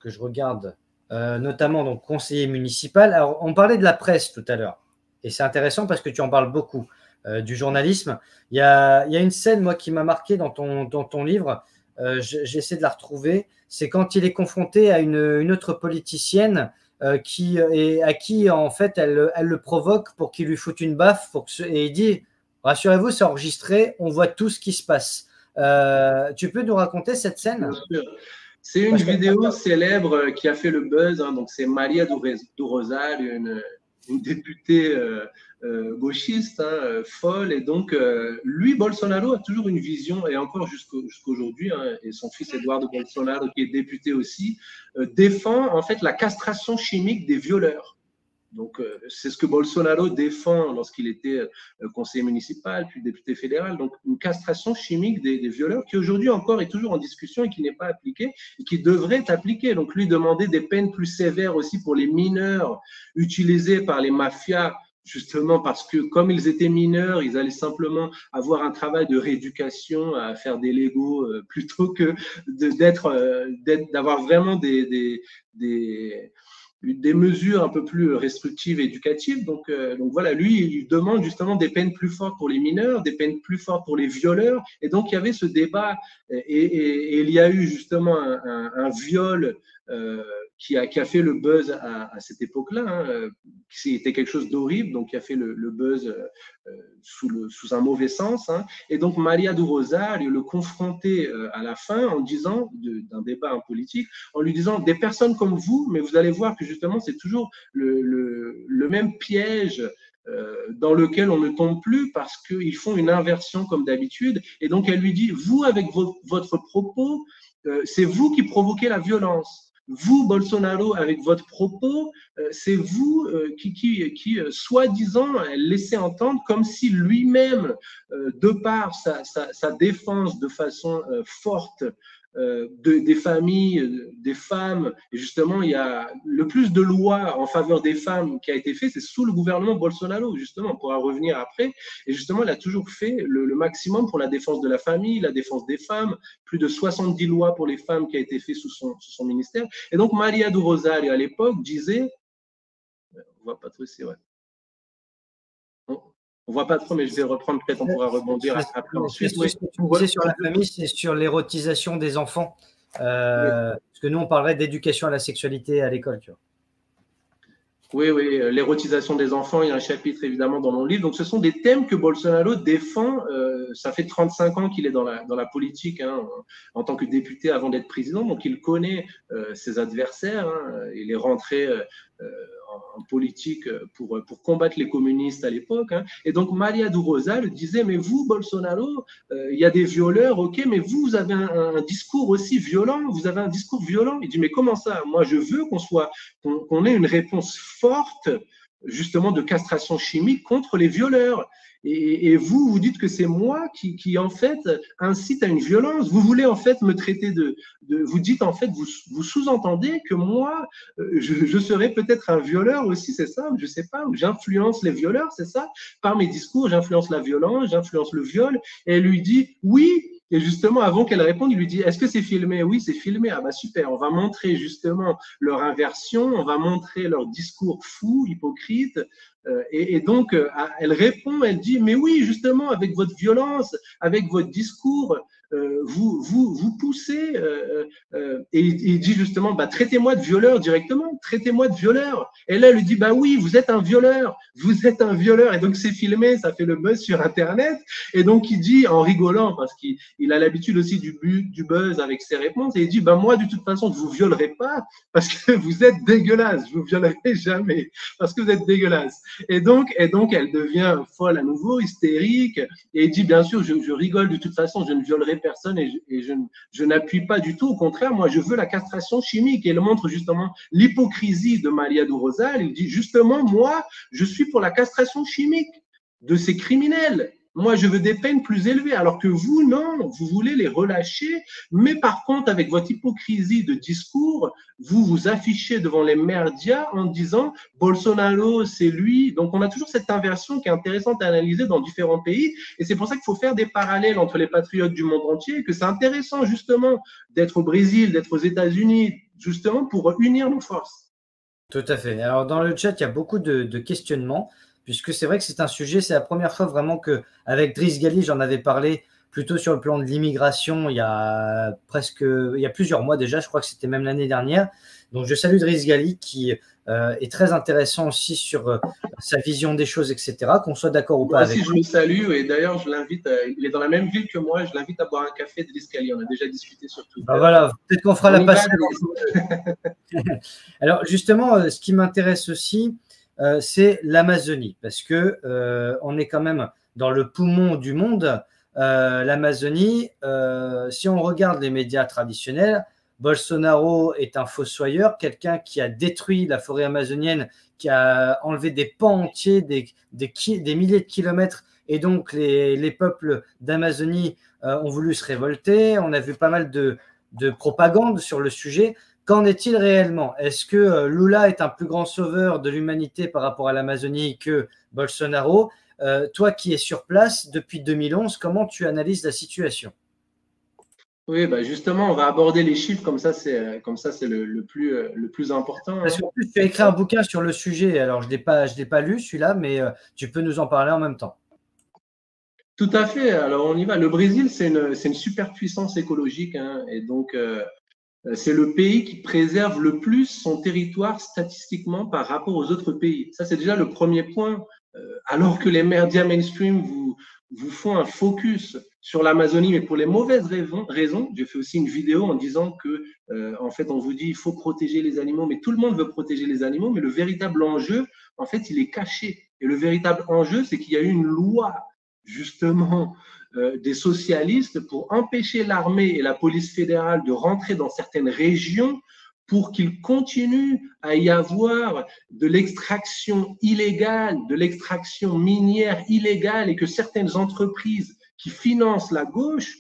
S1: que je regarde, notamment donc conseiller municipal. Alors, on parlait de la presse tout à l'heure, et c'est intéressant parce que tu en parles beaucoup. Du journalisme. Il y a une scène, moi, qui m'a marqué dans ton livre. J'essaie de la retrouver. C'est quand il est confronté à une autre politicienne à qui, en fait, elle le provoque pour qu'il lui foute une baffe. Et il dit, rassurez-vous, c'est enregistré, on voit tout ce qui se passe. Tu peux nous raconter cette scène?
S3: Bien sûr. C'est une vidéo célèbre qui a fait le buzz. Hein, donc, c'est Maria do Rosário, une députée gauchiste, hein, folle. Et donc, lui, Bolsonaro a toujours une vision, et encore jusqu'aujourd'hui, hein, et son fils Eduardo Bolsonaro, qui est député aussi, défend en fait la castration chimique des violeurs. Donc, c'est ce que Bolsonaro défend lorsqu'il était conseiller municipal, puis député fédéral. Donc, une castration chimique des violeurs qui aujourd'hui encore est toujours en discussion et qui n'est pas appliquée et qui devrait être appliquée. Donc, lui demandait des peines plus sévères aussi pour les mineurs utilisés par les mafias, justement parce que comme ils étaient mineurs, ils allaient simplement avoir un travail de rééducation à faire des Legos plutôt que d'avoir vraiment des mesures un peu plus restrictives et éducatives. Donc voilà, lui, il demande justement des peines plus fortes pour les mineurs, des peines plus fortes pour les violeurs. Et donc, il y avait ce débat et il y a eu justement un viol qui a fait le buzz à cette époque-là, hein, qui était quelque chose d'horrible, donc qui a fait le buzz sous un mauvais sens. Hein. Et donc, Maria do Rosário le confrontait à la fin en disant, d'un débat politique, en lui disant, des personnes comme vous, mais vous allez voir que justement, c'est toujours le même piège dans lequel on ne tombe plus parce qu'ils font une inversion comme d'habitude. Et donc, elle lui dit, vous, avec votre propos, c'est vous qui provoquez la violence. Vous, Bolsonaro, avec votre propos, c'est vous qui soi-disant, laissez entendre comme si lui-même, de par sa défense de façon forte des familles, des femmes, et justement, il y a le plus de lois en faveur des femmes qui a été fait, c'est sous le gouvernement Bolsonaro, justement, on pourra revenir après, et justement, il a toujours fait le maximum pour la défense de la famille, la défense des femmes, plus de 70 lois pour les femmes qui a été fait sous son ministère, et donc Maria do Rosário, à l'époque, disait, on voit pas trop, c'est vrai, on voit pas trop, mais je vais reprendre, peut-être on pourra rebondir après ensuite.
S1: Ce que tu disais sur la famille, c'est sur l'érotisation des enfants. Parce que nous, on parlerait d'éducation à la sexualité à l'école, tu vois.
S3: Oui, l'érotisation des enfants, il y a un chapitre évidemment dans mon livre. Donc, ce sont des thèmes que Bolsonaro défend. Ça fait 35 ans qu'il est dans la politique, hein, en tant que député avant d'être président. Donc, il connaît ses adversaires. Hein. Il est rentré en politique pour combattre les communistes à l'époque. Hein. Et donc, Maria do Rosário disait, mais vous, Bolsonaro, il y a des violeurs, ok, mais vous avez un discours aussi violent. Vous avez un discours violent. Il dit, mais comment ça? Moi, je veux qu'on ait une réponse forte, justement, de castration chimique contre les violeurs. Et vous, vous dites que c'est moi qui, en fait, incite à une violence. Vous voulez, en fait, me traiter vous dites, en fait, vous sous-entendez que moi, je serais peut-être un violeur aussi, c'est ça? Je sais pas, j'influence les violeurs, c'est ça? Par mes discours, j'influence la violence, j'influence le viol. Et elle lui dit, oui. Et justement, avant qu'elle réponde, il lui dit, est-ce que c'est filmé? Oui, c'est filmé. Ah bah super, on va montrer justement leur inversion, on va montrer leur discours fou, hypocrite. Et donc, elle répond, elle dit, mais oui, justement, avec votre violence, avec votre discours, vous poussez, et il dit justement, bah, traitez-moi de violeur directement, traitez-moi de violeur. Et là, elle lui dit, bah oui, vous êtes un violeur, vous êtes un violeur. Et donc, c'est filmé, ça fait le buzz sur Internet. Et donc, il dit, en rigolant, parce qu'il a l'habitude aussi du buzz avec ses réponses, et il dit, bah moi, de toute façon, je vous violerai pas, parce que vous êtes dégueulasse, je vous violerai jamais, parce que vous êtes dégueulasse. Et donc, elle devient folle à nouveau, hystérique, et il dit, bien sûr, je rigole de toute façon, je ne violerai personne et je n'appuie pas du tout. Au contraire, moi, je veux la castration chimique. Et il montre justement l'hypocrisie de Malia Rosal. Il dit, justement, moi, je suis pour la castration chimique de ces criminels. Moi, je veux des peines plus élevées, alors que vous, non, vous voulez les relâcher, mais par contre, avec votre hypocrisie de discours, vous vous affichez devant les médias en disant Bolsonaro, c'est lui. Donc, on a toujours cette inversion qui est intéressante à analyser dans différents pays, et c'est pour ça qu'il faut faire des parallèles entre les patriotes du monde entier, que c'est intéressant justement d'être au Brésil, d'être aux États-Unis, justement pour unir nos forces.
S1: Tout à fait. Alors, dans le chat, il y a beaucoup de questionnements, puisque c'est vrai que c'est un sujet, c'est la première fois vraiment qu'avec Driss Ghali, j'en avais parlé plutôt sur le plan de l'immigration il y a plusieurs mois déjà, je crois que c'était même l'année dernière. Donc, je salue Driss Ghali qui est très intéressant aussi sur sa vision des choses, etc. Qu'on soit d'accord ou pas avec.
S3: Moi aussi, je le salue et d'ailleurs, je l'invite, il est dans la même ville que moi, je l'invite à boire un café de Driss Ghali. On a déjà discuté sur Twitter.
S1: Bah voilà, peut-être qu'on fera la passerelle. Alors, justement, ce qui m'intéresse aussi, c'est l'Amazonie, parce que on est quand même dans le poumon du monde. L'Amazonie, si on regarde les médias traditionnels, Bolsonaro est un fossoyeur, quelqu'un qui a détruit la forêt amazonienne, qui a enlevé des pans entiers, des milliers de kilomètres, et donc les peuples d'Amazonie ont voulu se révolter. On a vu pas mal de propagande sur le sujet. Qu'en est-il réellement? Est-ce que Lula est un plus grand sauveur de l'humanité par rapport à l'Amazonie que Bolsonaro? Toi qui es sur place depuis 2011, comment tu analyses la situation?
S3: Oui, bah justement, on va aborder les chiffres, comme ça c'est le plus important.
S1: Parce qu'en plus, tu as écrit un bouquin sur le sujet, alors je l'ai pas lu celui-là, mais tu peux nous en parler en même temps.
S3: Tout à fait, alors on y va. Le Brésil, c'est une superpuissance écologique, hein, et donc c'est le pays qui préserve le plus son territoire statistiquement par rapport aux autres pays. Ça, c'est déjà le premier point. Alors que les médias mainstream vous font un focus sur l'Amazonie, mais pour les mauvaises raisons. J'ai fait aussi une vidéo en disant que, en fait, on vous dit il faut protéger les animaux, mais tout le monde veut protéger les animaux, mais le véritable enjeu, en fait, il est caché. Et le véritable enjeu, c'est qu'il y a eu une loi, justement, des socialistes pour empêcher l'armée et la police fédérale de rentrer dans certaines régions pour qu'il continue à y avoir de l'extraction illégale, de l'extraction minière illégale, et que certaines entreprises qui financent la gauche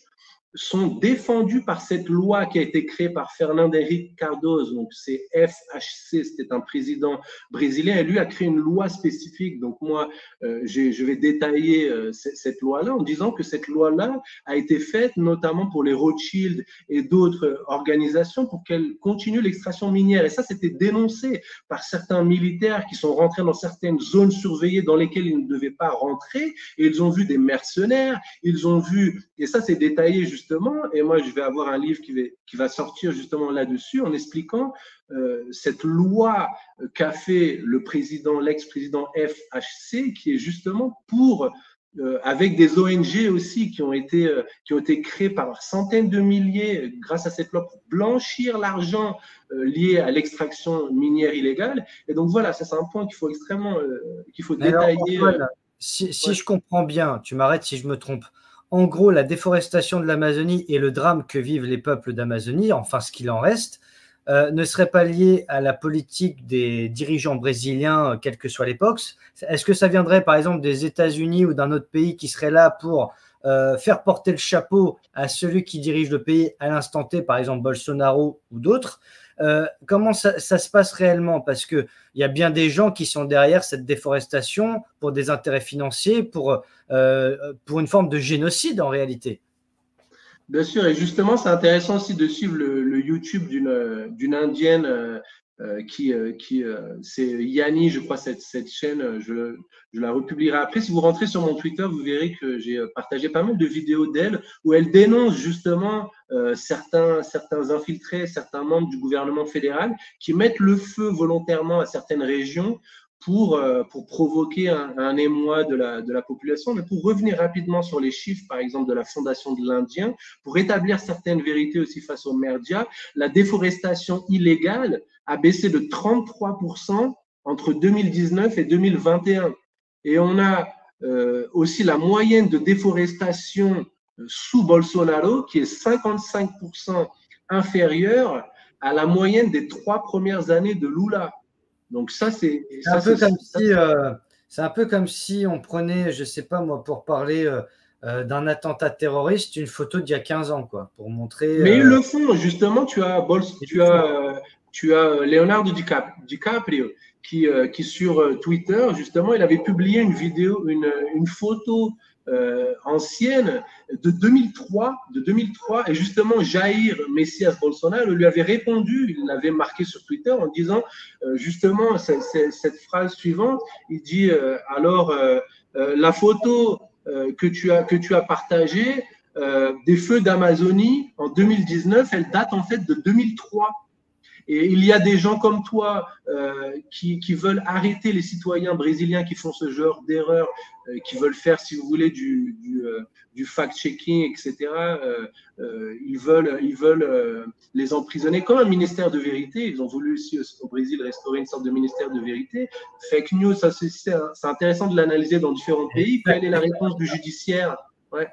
S3: sont défendus par cette loi qui a été créée par Fernando Henrique Cardoso, donc c'est FHC, c'était un président brésilien, et lui a créé une loi spécifique. Donc moi, je vais détailler cette loi-là en disant que cette loi-là a été faite notamment pour les Rothschild et d'autres organisations pour qu'elle continue l'extraction minière. Et ça, c'était dénoncé par certains militaires qui sont rentrés dans certaines zones surveillées dans lesquelles ils ne devaient pas rentrer, et ils ont vu des mercenaires, ils ont vu, et ça c'est détaillé justement. Et moi, je vais avoir un livre qui va sortir justement là-dessus en expliquant cette loi qu'a fait l'ex-président FHC, qui est justement pour, avec des ONG aussi qui ont été créées par centaines de milliers grâce à cette loi, pour blanchir l'argent lié à l'extraction minière illégale. Et donc voilà, ça c'est un point qu'il faut détailler.
S1: Alors, Antoine, si je comprends bien, tu m'arrêtes si je me trompe. En gros, la déforestation de l'Amazonie et le drame que vivent les peuples d'Amazonie, enfin ce qu'il en reste, ne serait pas lié à la politique des dirigeants brésiliens, quelle que soit l'époque? Est-ce que ça viendrait par exemple des États-Unis ou d'un autre pays qui serait là pour faire porter le chapeau à celui qui dirige le pays à l'instant T, par exemple Bolsonaro ou d'autres? Comment ça se passe réellement? Parce qu'il y a bien des gens qui sont derrière cette déforestation pour des intérêts financiers, pour une forme de génocide en réalité.
S3: Bien sûr, et justement, c'est intéressant aussi de suivre le YouTube d'une Indienne c'est Yanni, je crois, cette chaîne, je la republierai après. Si vous rentrez sur mon Twitter, vous verrez que j'ai partagé pas mal de vidéos d'elle où elle dénonce justement certains infiltrés, certains membres du gouvernement fédéral qui mettent le feu volontairement à certaines régions pour provoquer un émoi de la population. Mais pour revenir rapidement sur les chiffres, par exemple, de la Fondation de l'Indien, pour établir certaines vérités aussi face aux médias, la déforestation illégale a baissé de 33% entre 2019 et 2021. Et on a aussi la moyenne de déforestation sous Bolsonaro qui est 55% inférieure à la moyenne des 3 premières années de Lula. Donc ça, c'est
S1: un peu comme si on prenait, je sais pas moi, pour parler d'un attentat terroriste, une photo d'il y a 15 ans, quoi, pour montrer.
S3: Mais ils le font, justement. Tu as Leonardo DiCaprio qui sur Twitter, justement, il avait publié une vidéo, une photo ancienne de 2003, et justement Jair Messias Bolsonaro lui avait répondu, il l'avait marqué sur Twitter en disant justement cette phrase suivante, il dit la photo que tu as partagée des feux d'Amazonie en 2019, elle date en fait de 2003. Et il y a des gens comme toi qui veulent arrêter les citoyens brésiliens qui font ce genre d'erreur, qui veulent faire, si vous voulez, du fact-checking, etc. Ils veulent les emprisonner comme un ministère de vérité. Ils ont voulu aussi au Brésil restaurer une sorte de ministère de vérité. Fake news, ça c'est intéressant de l'analyser dans différents pays. Quelle est la réponse du judiciaire? Ouais.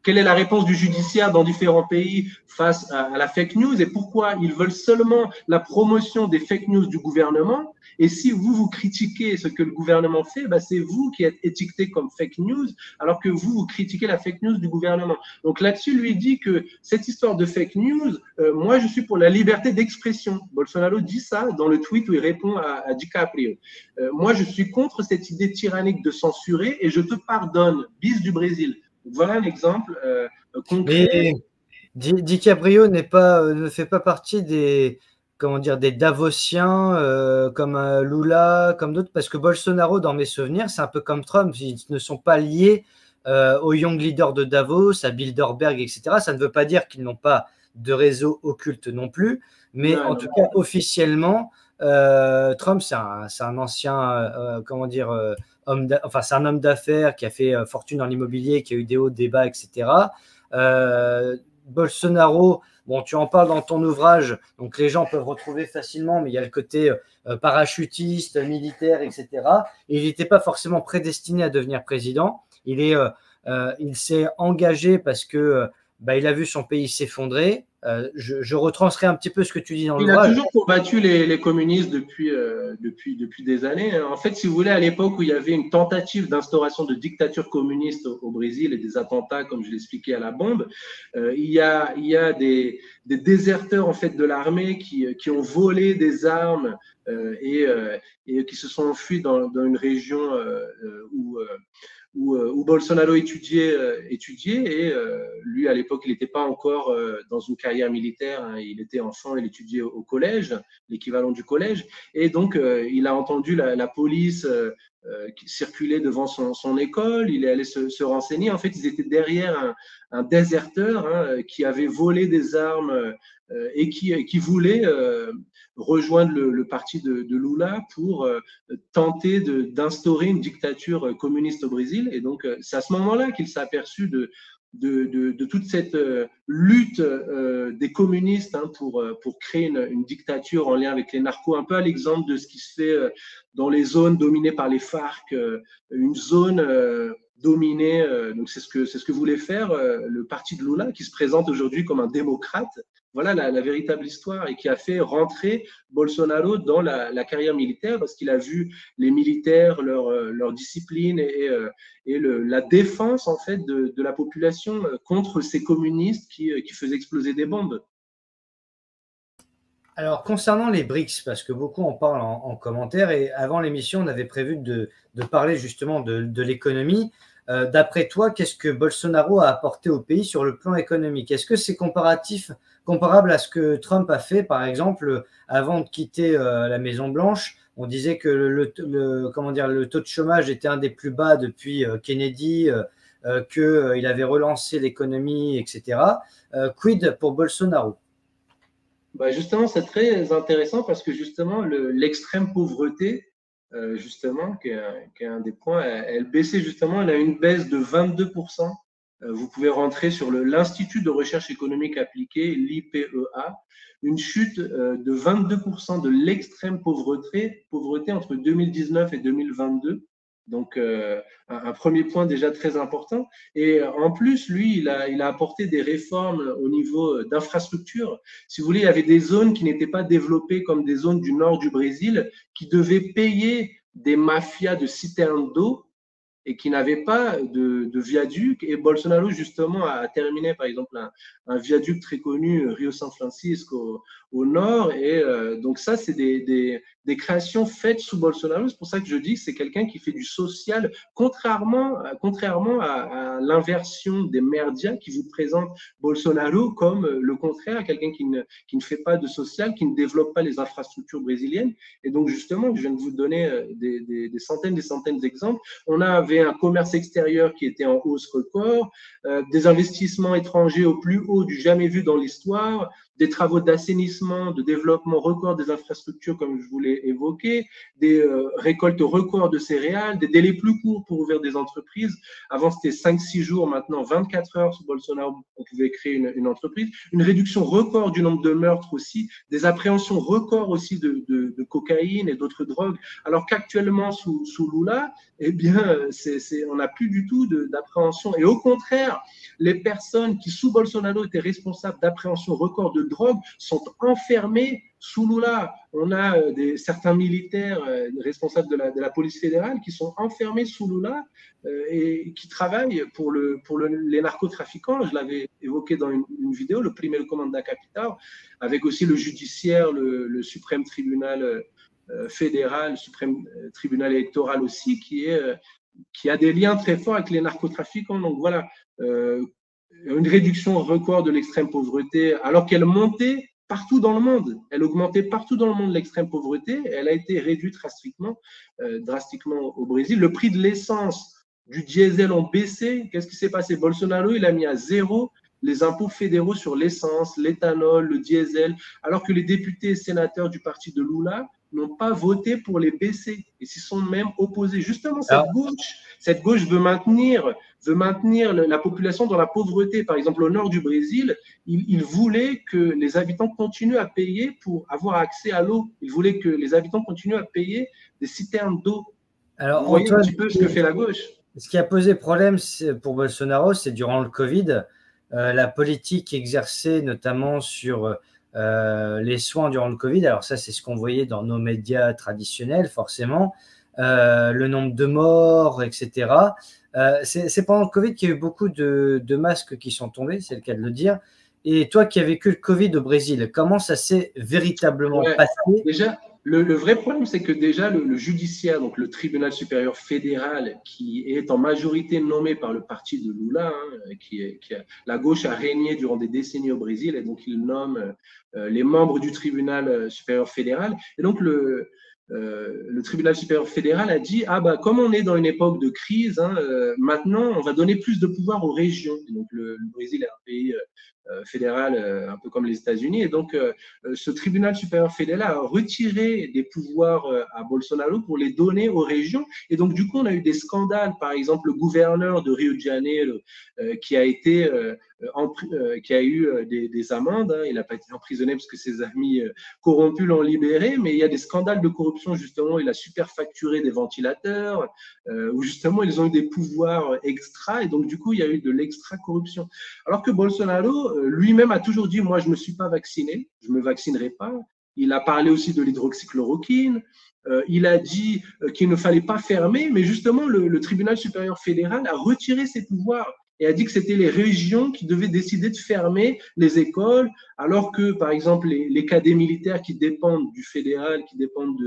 S3: Quelle est la réponse du judiciaire dans différents pays face à la fake news et pourquoi ils veulent seulement la promotion des fake news du gouvernement? Et si vous critiquez ce que le gouvernement fait, c'est vous qui êtes étiqueté comme fake news, alors que vous critiquez la fake news du gouvernement. Donc là-dessus, lui dit que cette histoire de fake news, moi je suis pour la liberté d'expression. Bolsonaro dit ça dans le tweet où il répond à DiCaprio. Moi je suis contre cette idée tyrannique de censurer et je te pardonne. Bis du Brésil. Voilà un exemple concret.
S1: Mais DiCaprio ne fait pas partie des Davosiens comme Lula, comme d'autres, parce que Bolsonaro, dans mes souvenirs, c'est un peu comme Trump, ils ne sont pas liés aux young leaders de Davos, à Bilderberg, etc. Ça ne veut pas dire qu'ils n'ont pas de réseau occulte non plus, mais en tout cas, officiellement, Trump, c'est un ancien, c'est un homme d'affaires qui a fait fortune dans l'immobilier, qui a eu des hauts débats, etc. Bolsonaro, bon, tu en parles dans ton ouvrage, donc les gens peuvent retrouver facilement, mais il y a le côté parachutiste, militaire, etc. Et il n'était pas forcément prédestiné à devenir président. Il s'est engagé parce que il a vu son pays s'effondrer. Je retranscris un petit peu ce que tu dis dans l'ouvrage.
S3: Il a toujours combattu les communistes depuis des années. En fait, si vous voulez, à l'époque où il y avait une tentative d'instauration de dictature communiste au Brésil et des attentats, comme je l'expliquais, à la bombe, il y a des déserteurs en fait de l'armée qui ont volé des armes et qui se sont enfuis dans une région où Bolsonaro étudiait et lui à l'époque il n'était pas encore dans une carrière militaire, hein, il était enfant, il étudiait au collège, l'équivalent du collège, et donc il a entendu la police qui circulait devant son école, il est allé se renseigner, en fait ils étaient derrière un déserteur qui avait volé des armes et qui voulait rejoindre le parti de Lula pour tenter d'instaurer une dictature communiste au Brésil. Et donc, c'est à ce moment-là qu'il s'est aperçu de toute cette lutte des communistes pour créer une dictature en lien avec les narcos, un peu à l'exemple de ce qui se fait dans les zones dominées par les FARC, une zone dominer. Donc c'est ce que voulait faire le parti de Lula, qui se présente aujourd'hui comme un démocrate. Voilà la véritable histoire, et qui a fait rentrer Bolsonaro dans la carrière militaire, parce qu'il a vu les militaires, leur discipline et la défense en fait de la population contre ces communistes qui faisaient exploser des bombes.
S1: Alors, concernant les BRICS, parce que beaucoup en parlent en commentaire, et avant l'émission, on avait prévu de parler justement de l'économie. D'après toi, qu'est-ce que Bolsonaro a apporté au pays sur le plan économique? Est-ce que c'est comparable à ce que Trump a fait, par exemple, avant de quitter la Maison-Blanche? On disait que le taux de chômage était un des plus bas depuis Kennedy, qu'il avait relancé l'économie, etc. Quid pour Bolsonaro?
S3: Bah justement, c'est très intéressant, parce que justement, l'extrême pauvreté, justement, qui est un des points, elle baissait justement, elle a une baisse de 22%. Vous pouvez rentrer sur l'Institut de recherche économique appliquée, l'IPEA, une chute de 22% de l'extrême pauvreté entre 2019 et 2022. Donc, un premier point déjà très important. Et en plus, lui, il a apporté des réformes au niveau d'infrastructures. Si vous voulez, il y avait des zones qui n'étaient pas développées, comme des zones du nord du Brésil, qui devaient payer des mafias de citernes d'eau et qui n'avaient pas de viaduc. Et Bolsonaro, justement, a terminé, par exemple, un viaduc très connu, Rio San Francisco, au nord. Et donc ça, c'est des créations faites sous Bolsonaro. C'est pour ça que je dis que c'est quelqu'un qui fait du social, contrairement à l'inversion des médias qui vous présentent Bolsonaro comme le contraire, quelqu'un qui ne fait pas de social, qui ne développe pas les infrastructures brésiliennes. Et donc, justement, je viens de vous donner des centaines d'exemples. On avait un commerce extérieur qui était en hausse record, des investissements étrangers au plus haut du jamais vu dans l'histoire, des travaux d'assainissement, de développement record des infrastructures, comme je vous l'ai évoqué, des récoltes records de céréales, des délais plus courts pour ouvrir des entreprises. Avant, c'était 5-6 jours, maintenant 24 heures sous Bolsonaro, on pouvait créer une entreprise. Une réduction record du nombre de meurtres aussi, des appréhensions records aussi de cocaïne et d'autres drogues, alors qu'actuellement, sous Lula, eh bien, on n'a plus du tout d'appréhension. Et au contraire, les personnes qui, sous Bolsonaro, étaient responsables d'appréhension record de drogue sont enfermées sous Lula. On a certains militaires responsables de la police fédérale qui sont enfermés sous Lula et qui travaillent pour les narcotrafiquants. Je l'avais évoqué dans une vidéo, le Primeiro Comando Capital, avec aussi le judiciaire, le suprême tribunal fédéral, le suprême tribunal électoral aussi, qui a des liens très forts avec les narcotrafiquants. Donc voilà, une réduction record de l'extrême pauvreté, alors qu'elle montait partout dans le monde. Elle augmentait partout dans le monde, l'extrême pauvreté. Elle a été réduite drastiquement au Brésil. Le prix de l'essence, du diesel ont baissé. Qu'est-ce qui s'est passé? Bolsonaro, il a mis à zéro les impôts fédéraux sur l'essence, l'éthanol, le diesel, alors que les députés et sénateurs du parti de Lula n'ont pas voté pour les baisser et s'y sont même opposés. Justement, cette gauche veut maintenir la population dans la pauvreté. Par exemple, au nord du Brésil, il voulait que les habitants continuent à payer pour avoir accès à l'eau. Il voulait que les habitants continuent à payer des citernes d'eau.
S1: Alors,
S3: vous voyez un petit peu ce que fait la gauche.
S1: Ce qui a posé problème pour Bolsonaro, c'est durant le Covid, la politique exercée notamment sur les soins durant le Covid. Alors ça, c'est ce qu'on voyait dans nos médias traditionnels, forcément. Le nombre de morts, etc. C'est pendant le Covid qu'il y a eu beaucoup de masques qui sont tombés, c'est le cas de le dire. Et toi qui as vécu le Covid au Brésil, comment ça s'est véritablement passé?
S3: Déjà, le vrai problème, c'est que déjà le judiciaire, donc le tribunal supérieur fédéral, qui est en majorité nommé par le parti de Lula, la gauche a régné durant des décennies au Brésil, et donc il nomme les membres du tribunal supérieur fédéral. Et donc le tribunal supérieur fédéral a dit comme on est dans une époque de crise, maintenant on va donner plus de pouvoir aux régions. Et donc le Brésil est un pays fédéral, un peu comme les États-Unis, et donc ce tribunal supérieur fédéral a retiré des pouvoirs à Bolsonaro pour les donner aux régions. Et donc du coup on a eu des scandales, par exemple le gouverneur de Rio de Janeiro qui a été qui a eu des amendes. Hein. Il n'a pas été emprisonné parce que ses amis corrompus l'ont libéré, mais il y a des scandales de corruption, justement. Il a superfacturé des ventilateurs, où justement, ils ont eu des pouvoirs extra, et donc, du coup, il y a eu de l'extra-corruption. Alors que Bolsonaro, lui-même, a toujours dit, moi, je ne me suis pas vacciné, je ne me vaccinerai pas. Il a parlé aussi de l'hydroxychloroquine. Il a dit qu'il ne fallait pas fermer, mais justement, le tribunal supérieur fédéral a retiré ses pouvoirs et a dit que c'était les régions qui devaient décider de fermer les écoles, alors que, par exemple, les cadets militaires qui dépendent du fédéral, qui dépendent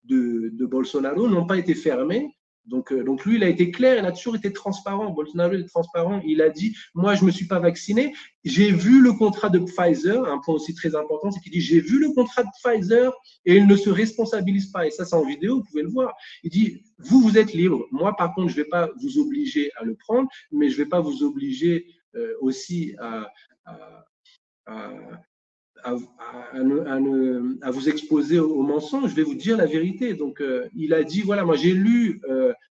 S3: de Bolsonaro, n'ont pas été fermés. Donc lui, il a été clair, il a toujours été transparent. Bolsonaro est transparent. Il a dit, moi, je ne me suis pas vacciné. J'ai vu le contrat de Pfizer. Un point aussi très important, c'est qu'il dit, j'ai vu le contrat de Pfizer et il ne se responsabilise pas. Et ça, c'est en vidéo, vous pouvez le voir. Il dit, vous êtes libre. Moi, par contre, je ne vais pas vous obliger à le prendre, mais je ne vais pas vous obliger aussi à vous exposer au mensonge, je vais vous dire la vérité. Donc, il a dit, voilà, moi j'ai lu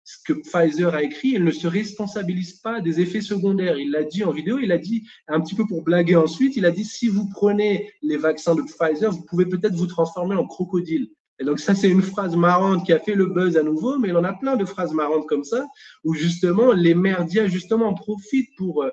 S3: ce que Pfizer a écrit, il ne se responsabilise pas des effets secondaires. Il l'a dit en vidéo, il a dit, un petit peu pour blaguer ensuite, il a dit, si vous prenez les vaccins de Pfizer, vous pouvez peut-être vous transformer en crocodile. Et donc ça, c'est une phrase marrante qui a fait le buzz à nouveau, mais il en a plein de phrases marrantes comme ça, où justement, les merdias, justement, en profitent pour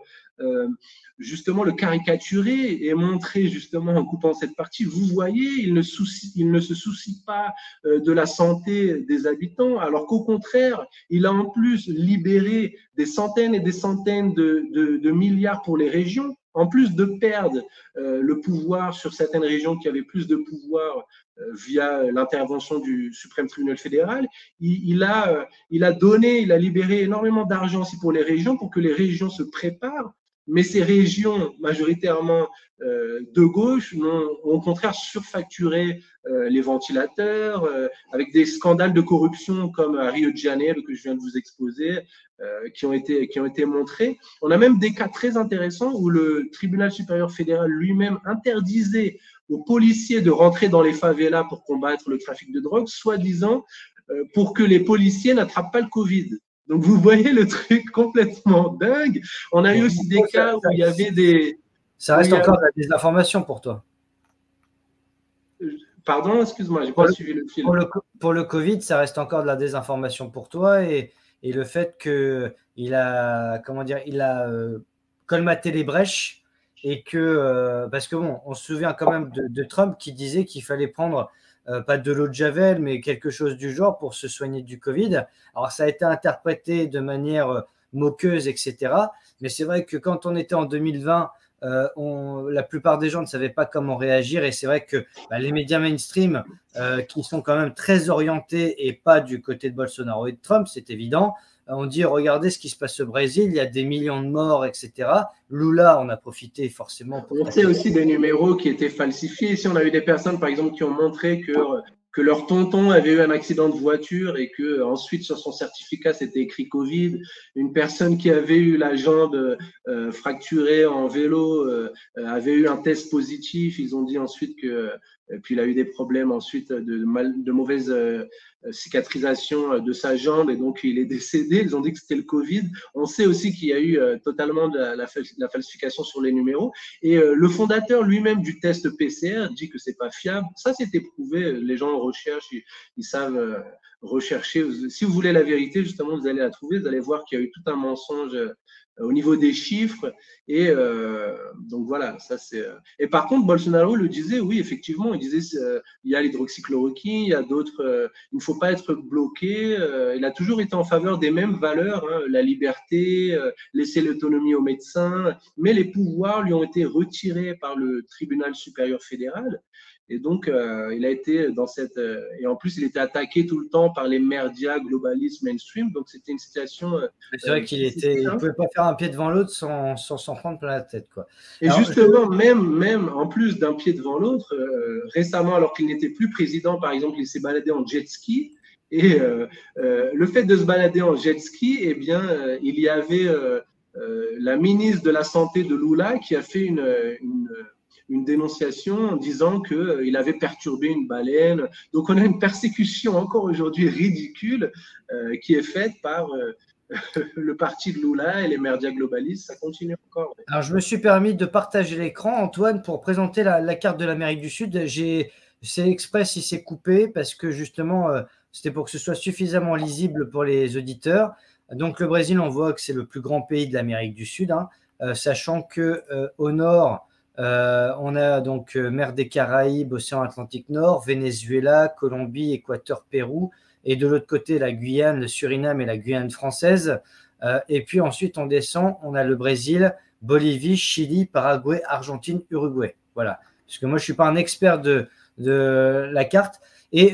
S3: justement le caricaturer et montrer, justement, en coupant cette partie, vous voyez, il ne se soucie pas de la santé des habitants, alors qu'au contraire, il a en plus libéré des centaines et des centaines de milliards pour les régions, en plus de perdre le pouvoir sur certaines régions qui avaient plus de pouvoir via l'intervention du Suprême Tribunal fédéral, il a libéré énormément d'argent aussi pour les régions, pour que les régions se préparent. Mais ces régions majoritairement de gauche ont au contraire surfacturé les ventilateurs, avec des scandales de corruption comme à Rio de Janeiro que je viens de vous exposer, qui ont été montrés. On a même des cas très intéressants où le tribunal supérieur fédéral lui-même interdisait aux policiers de rentrer dans les favelas pour combattre le trafic de drogue, soi-disant pour que les policiers n'attrapent pas le Covid. Donc, vous voyez le truc complètement dingue. On a eu aussi des cas où il y avait des…
S1: Ça reste encore de la désinformation pour toi.
S3: Pardon, excuse-moi, je n'ai pas suivi le fil.
S1: Pour le Covid, ça reste encore de la désinformation pour toi et le fait qu'il a, colmaté les brèches et que, parce que bon, on se souvient quand même de Trump qui disait qu'il fallait prendre pas de l'eau de Javel, mais quelque chose du genre pour se soigner du Covid. Alors, ça a été interprété de manière moqueuse, etc. Mais c'est vrai que quand on était en 2020, la plupart des gens ne savaient pas comment réagir. Et c'est vrai que les médias mainstream, qui sont quand même très orientés et pas du côté de Bolsonaro et de Trump, c'est évident, on dit, regardez ce qui se passe au Brésil, il y a des millions de morts, etc. Lula, on a profité forcément.
S3: On sait aussi des numéros qui étaient falsifiés. Ici, on a eu des personnes, par exemple, qui ont montré que leur tonton avait eu un accident de voiture et que ensuite sur son certificat c'était écrit Covid. Une personne qui avait eu la jambe fracturée en vélo avait eu un test positif. Ils ont dit ensuite que puis il a eu des problèmes ensuite de mauvaise cicatrisation de sa jambe et donc il est décédé. Ils ont dit que c'était le Covid. On sait aussi qu'il y a eu totalement de la falsification sur les numéros. Et le fondateur lui-même du test PCR dit que c'est pas fiable. Ça, c'était prouvé. Les gens recherchent, ils savent rechercher. Si vous voulez la vérité, justement, vous allez la trouver. Vous allez voir qu'il y a eu tout un mensonge au niveau des chiffres. Et donc voilà, ça c'est. Et par contre, Bolsonaro le disait, oui, effectivement, il disait il y a l'hydroxychloroquine, il y a d'autres. Il ne faut pas être bloqué. Il a toujours été en faveur des mêmes valeurs, hein, la liberté, laisser l'autonomie aux médecins, mais les pouvoirs lui ont été retirés par le tribunal supérieur fédéral. Et donc, il a été dans cette… et en plus, il était attaqué tout le temps par les médias globalistes mainstream. Donc, c'était une situation…
S1: c'est vrai qu'il ne pouvait pas faire un pied devant l'autre sans s'en prendre plein la tête, quoi.
S3: Et alors, justement, même en plus d'un pied devant l'autre, récemment, alors qu'il n'était plus président, par exemple, il s'est baladé en jet ski. Et le fait de se balader en jet ski, eh bien, il y avait la ministre de la Santé de Lula qui a fait une dénonciation en disant qu'il avait perturbé une baleine. Donc, on a une persécution encore aujourd'hui ridicule qui est faite par le parti de Lula et les médias globalistes, ça continue encore.
S1: Alors, je me suis permis de partager l'écran, Antoine, pour présenter la carte de l'Amérique du Sud. C'est exprès si c'est coupé parce que justement, c'était pour que ce soit suffisamment lisible pour les auditeurs. Donc, le Brésil, on voit que c'est le plus grand pays de l'Amérique du Sud, hein, sachant que au nord, on a donc mer des Caraïbes, océan Atlantique Nord, Venezuela, Colombie, Équateur, Pérou, et de l'autre côté, la Guyane, le Suriname et la Guyane française. Et puis ensuite, on descend, on a le Brésil, Bolivie, Chili, Paraguay, Argentine, Uruguay. Voilà. Parce que moi, je ne suis pas un expert de la carte. Et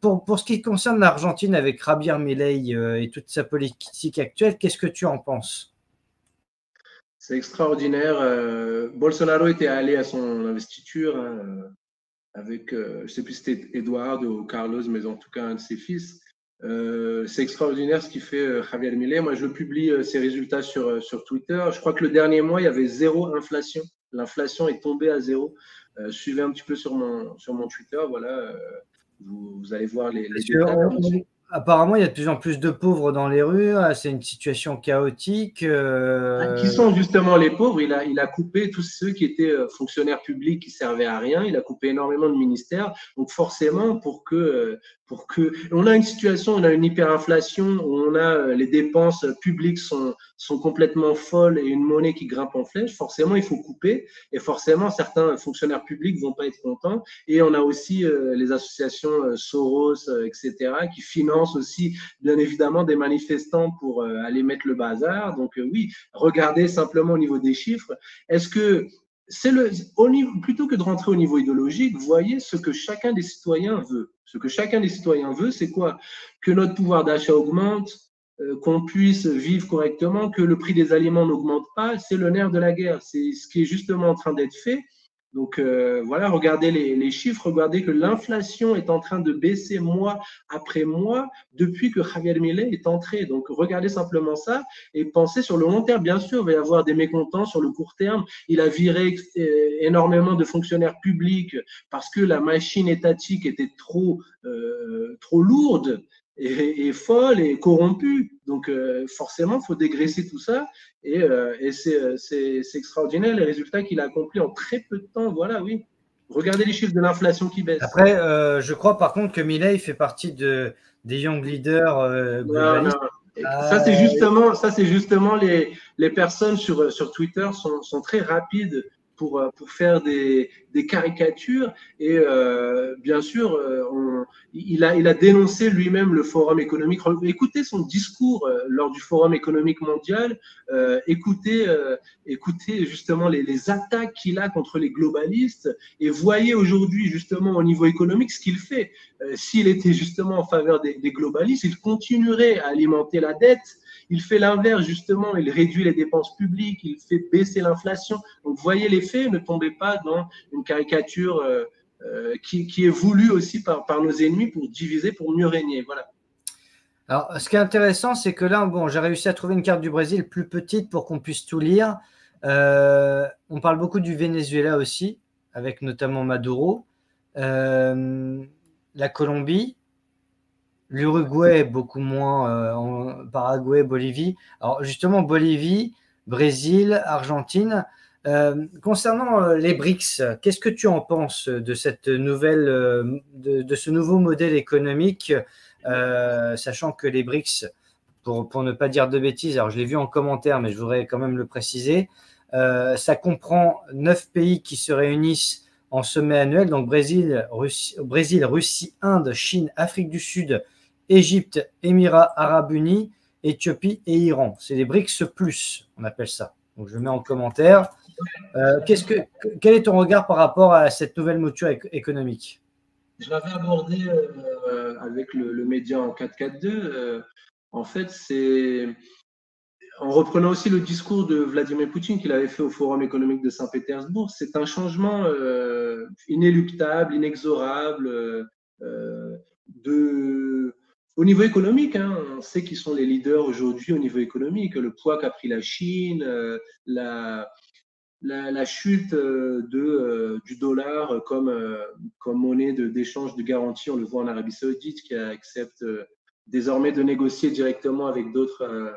S1: pour ce qui concerne l'Argentine avec Javier Milei et toute sa politique actuelle, qu'est-ce que tu en penses?
S3: C'est extraordinaire. Bolsonaro était allé à son investiture, hein, avec, je ne sais plus si c'était Eduardo ou Carlos, mais en tout cas un de ses fils. C'est extraordinaire ce qu'il fait Javier Milei. Moi, je publie ses résultats sur Twitter. Je crois que le dernier mois, il y avait zéro inflation. L'inflation est tombée à zéro. Suivez un petit peu sur mon Twitter. Voilà, vous allez voir les détails.
S1: Apparemment, il y a de plus en plus de pauvres dans les rues. C'est une situation chaotique.
S3: Qui sont justement les pauvres. Il a coupé tous ceux qui étaient fonctionnaires publics qui servaient à rien. Il a coupé énormément de ministères. Donc forcément, pour que on a une situation, on a une hyperinflation, où on a les dépenses publiques sont complètement folles et une monnaie qui grimpe en flèche. Forcément, il faut couper. Et forcément, certains fonctionnaires publics vont pas être contents. Et on a aussi les associations Soros, etc., qui financent aussi, bien évidemment, des manifestants pour aller mettre le bazar. Donc oui, regardez simplement au niveau des chiffres. Est-ce que plutôt que de rentrer au niveau idéologique, voyez ce que chacun des citoyens veut. Ce que chacun des citoyens veut, c'est quoi? Que notre pouvoir d'achat augmente, qu'on puisse vivre correctement, que le prix des aliments n'augmente pas. C'est le nerf de la guerre. C'est ce qui est justement en train d'être fait. Donc voilà, regardez les chiffres, regardez que l'inflation est en train de baisser mois après mois depuis que Javier Milei est entré. Donc regardez simplement ça et pensez sur le long terme. Bien sûr, il va y avoir des mécontents sur le court terme. Il a viré énormément de fonctionnaires publics parce que la machine étatique était trop lourde et folle et corrompue. Donc forcément, il faut dégraisser tout ça. Et c'est extraordinaire les résultats qu'il a accomplis en très peu de temps. Voilà, oui. Regardez les chiffres de l'inflation qui baissent.
S1: Après, je crois par contre que Milei fait partie des young leaders globalistes.
S3: Ça, c'est justement les personnes sur Twitter sont très rapides pour faire des caricatures. Et bien sûr, il a dénoncé lui-même le Forum économique. Écoutez son discours lors du Forum économique mondial. Écoutez justement les attaques qu'il a contre les globalistes. Et voyez aujourd'hui, justement, au niveau économique, ce qu'il fait. S'il était justement en faveur des globalistes, il continuerait à alimenter la dette. Il fait l'inverse, justement, il réduit les dépenses publiques, il fait baisser l'inflation. Donc, voyez les faits, ne tombez pas dans une caricature qui est voulue aussi par nos ennemis pour diviser, pour mieux régner. Voilà.
S1: Alors, ce qui est intéressant, c'est que là, bon, j'ai réussi à trouver une carte du Brésil plus petite pour qu'on puisse tout lire. On parle beaucoup du Venezuela aussi, avec notamment Maduro. La Colombie, l'Uruguay, beaucoup moins, Paraguay, Bolivie. Alors justement, Bolivie, Brésil, Argentine. Concernant les BRICS, qu'est-ce que tu en penses de cette nouvelle, de ce nouveau modèle économique, sachant que les BRICS, pour ne pas dire de bêtises, alors je l'ai vu en commentaire, mais je voudrais quand même le préciser, ça comprend 9 pays qui se réunissent en sommet annuel, donc Brésil, Russie, Inde, Chine, Afrique du Sud, Égypte, Émirats arabes unis, Éthiopie et Iran. C'est les BRICS+, on appelle ça. Donc je mets en commentaire. Quel est ton regard par rapport à cette nouvelle mouture économique?
S3: Je l'avais abordé avec le média en 4-4-2. En fait, c'est en reprenant aussi le discours de Vladimir Poutine qu'il avait fait au Forum économique de Saint-Pétersbourg, c'est un changement inéluctable, inexorable au niveau économique. Hein. On sait qui sont les leaders aujourd'hui au niveau économique, le poids qu'a pris la Chine, la chute du dollar comme monnaie d'échange de garantie. On le voit en Arabie Saoudite qui accepte désormais de négocier directement avec d'autres.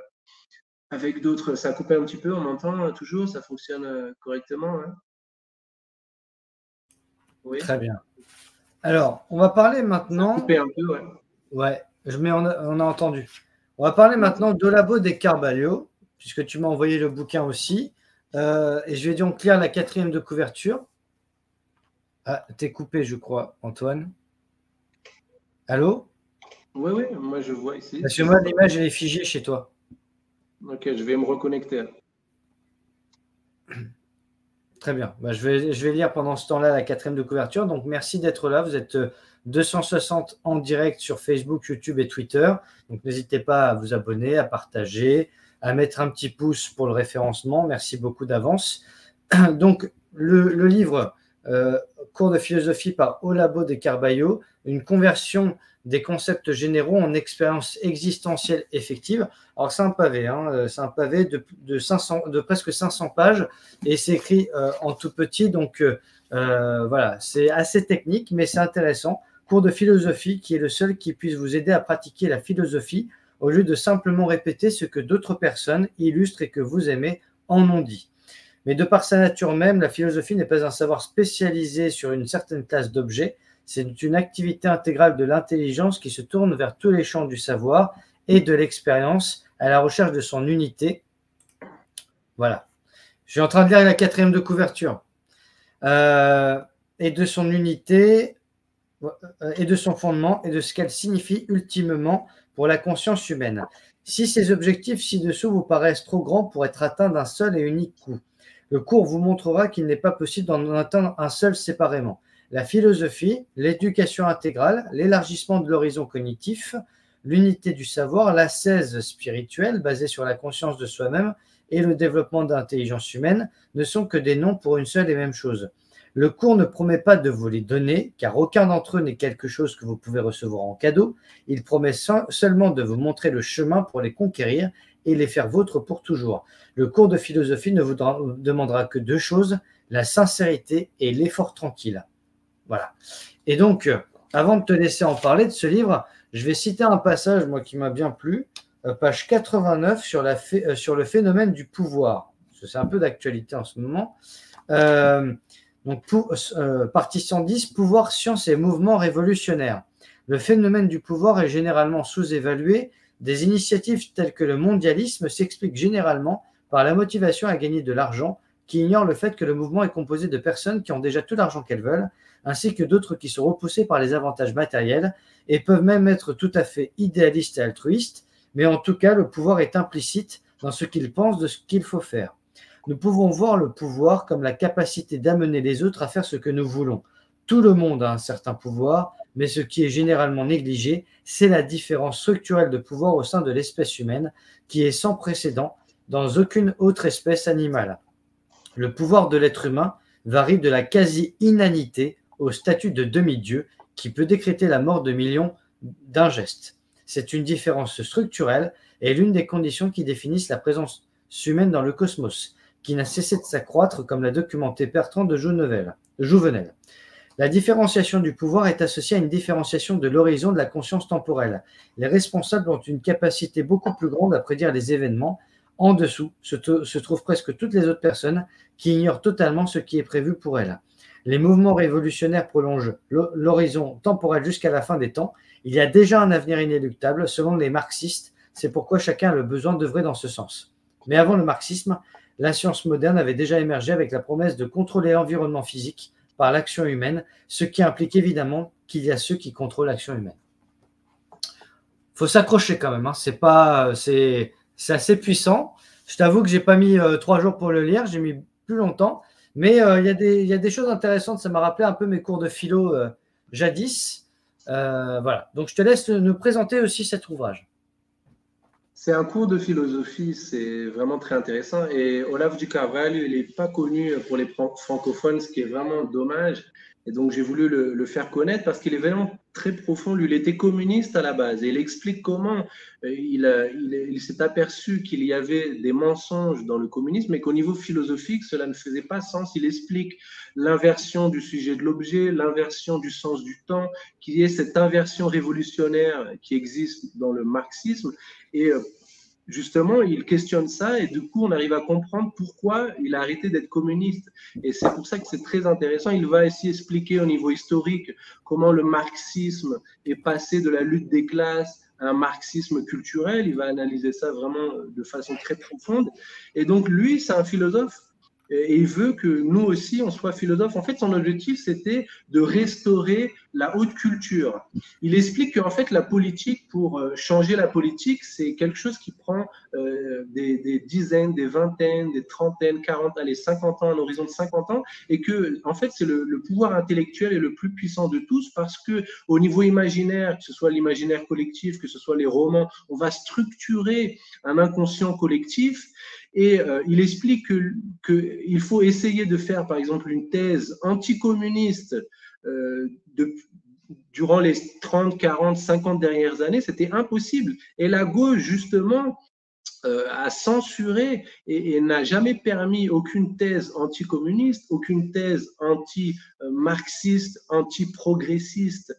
S3: Ça a coupé un petit peu, on m'entend toujours, ça fonctionne correctement, hein? Oui.
S1: Très bien. Alors, on va parler maintenant.
S3: Ça a coupé un peu, ouais.
S1: Ouais, on a entendu. On va parler maintenant d'Olavo de Carvalho, puisque tu m'as envoyé le bouquin aussi. Et je vais donc lire la 4e de couverture. Ah, t'es coupé, je crois, Antoine. Allô?
S3: Oui, oui, moi je vois ici.
S1: Parce que moi, l'image, elle est figée chez toi.
S3: Ok, je vais me reconnecter.
S1: Très bien. Bah, je vais lire pendant ce temps-là la 4e de couverture. Donc, merci d'être là. Vous êtes 260 en direct sur Facebook, YouTube et Twitter. Donc, n'hésitez pas à vous abonner, à partager, à mettre un petit pouce pour le référencement. Merci beaucoup d'avance. Donc, le livre Cours de philosophie par Olavo de Carvalho, une conversion des concepts généraux en expérience existentielle effective. Alors, c'est un pavé, hein, c'est un pavé de presque 500 pages et c'est écrit en tout petit. Donc, voilà, c'est assez technique, mais c'est intéressant. Cours de philosophie qui est le seul qui puisse vous aider à pratiquer la philosophie au lieu de simplement répéter ce que d'autres personnes illustrent et que vous aimez en ont dit. Mais de par sa nature même, la philosophie n'est pas un savoir spécialisé sur une certaine classe d'objets, c'est une activité intégrale de l'intelligence qui se tourne vers tous les champs du savoir et de l'expérience à la recherche de son unité. Voilà. Je suis en train de lire la 4e de couverture. Et de son unité et de son fondement et de ce qu'elle signifie ultimement pour la conscience humaine. Si ces objectifs ci-dessous vous paraissent trop grands pour être atteints d'un seul et unique coup, le cours vous montrera qu'il n'est pas possible d'en atteindre un seul séparément. La philosophie, l'éducation intégrale, l'élargissement de l'horizon cognitif, l'unité du savoir, l'ascèse spirituelle basée sur la conscience de soi-même et le développement de l'intelligence humaine ne sont que des noms pour une seule et même chose. Le cours ne promet pas de vous les donner, car aucun d'entre eux n'est quelque chose que vous pouvez recevoir en cadeau. Il promet seulement de vous montrer le chemin pour les conquérir et les faire vôtres pour toujours. Le cours de philosophie ne vous demandera que 2 choses, la sincérité et l'effort tranquille. Voilà. Et donc, avant de te laisser en parler de ce livre, je vais citer un passage, moi, qui m'a bien plu, page 89 sur le phénomène du pouvoir. C'est un peu d'actualité en ce moment. Donc, partie 110, pouvoir, science et mouvement révolutionnaire. Le phénomène du pouvoir est généralement sous-évalué. Des initiatives telles que le mondialisme s'expliquent généralement par la motivation à gagner de l'argent, qui ignore le fait que le mouvement est composé de personnes qui ont déjà tout l'argent qu'elles veulent, ainsi que d'autres qui sont repoussées par les avantages matériels et peuvent même être tout à fait idéalistes et altruistes, mais en tout cas, le pouvoir est implicite dans ce qu'ils pensent de ce qu'il faut faire. Nous pouvons voir le pouvoir comme la capacité d'amener les autres à faire ce que nous voulons. Tout le monde a un certain pouvoir, mais ce qui est généralement négligé, c'est la différence structurelle de pouvoir au sein de l'espèce humaine, qui est sans précédent dans aucune autre espèce animale. Le pouvoir de l'être humain varie de la quasi-inanité au statut de demi-dieu, qui peut décréter la mort de millions d'un geste. C'est une différence structurelle et l'une des conditions qui définissent la présence humaine dans le cosmos, qui n'a cessé de s'accroître, comme l'a documenté Bertrand de Jouvenel. La différenciation du pouvoir est associée à une différenciation de l'horizon de la conscience temporelle. Les responsables ont une capacité beaucoup plus grande à prédire les événements. En dessous se trouvent presque toutes les autres personnes qui ignorent totalement ce qui est prévu pour elles. Les mouvements révolutionnaires prolongent l'horizon temporel jusqu'à la fin des temps. Il y a déjà un avenir inéluctable, selon les marxistes. C'est pourquoi chacun a le besoin d'œuvrer dans ce sens. Mais avant le marxisme, la science moderne avait déjà émergé avec la promesse de contrôler l'environnement physique par l'action humaine, ce qui implique évidemment qu'il y a ceux qui contrôlent l'action humaine. Il faut s'accrocher quand même, hein. C'est assez puissant. Je t'avoue que je n'ai pas mis 3 jours pour le lire, j'ai mis plus longtemps, mais il y a des choses intéressantes. Ça m'a rappelé un peu mes cours de philo jadis. Voilà. Donc je te laisse nous présenter aussi cet ouvrage.
S3: C'est un cours de philosophie, c'est vraiment très intéressant. Et Olavo de Carvalho, il n'est pas connu pour les francophones, ce qui est vraiment dommage. Et donc, j'ai voulu le faire connaître parce qu'il est vraiment très profond. Lui, il était communiste à la base. Et il explique comment il s'est aperçu qu'il y avait des mensonges dans le communisme, mais qu'au niveau philosophique, cela ne faisait pas sens. Il explique l'inversion du sujet de l'objet, l'inversion du sens du temps, qu'il y ait cette inversion révolutionnaire qui existe dans le marxisme. Et justement, il questionne ça et du coup, on arrive à comprendre pourquoi il a arrêté d'être communiste. Et c'est pour ça que c'est très intéressant. Il va ici expliquer au niveau historique comment le marxisme est passé de la lutte des classes à un marxisme culturel. Il va analyser ça vraiment de façon très profonde. Et donc, lui, c'est un philosophe et il veut que nous aussi, on soit philosophes. En fait, son objectif, c'était de restaurer la haute culture. Il explique qu'en fait, la politique, pour changer la politique, c'est quelque chose qui prend des dizaines, des vingtaines, des trentaines, 40, allez, 50 ans, un horizon de 50 ans, et que, en fait, c'est le pouvoir intellectuel est le plus puissant de tous parce que, au niveau imaginaire, que ce soit l'imaginaire collectif, que ce soit les romans, on va structurer un inconscient collectif. Et il explique qu'il faut essayer de faire, par exemple, une thèse anticommuniste durant les 30, 40, 50 dernières années. C'était impossible. Et la gauche, justement, a censuré et n'a jamais permis aucune thèse anticommuniste, aucune thèse anti-marxiste, anti-progressiste.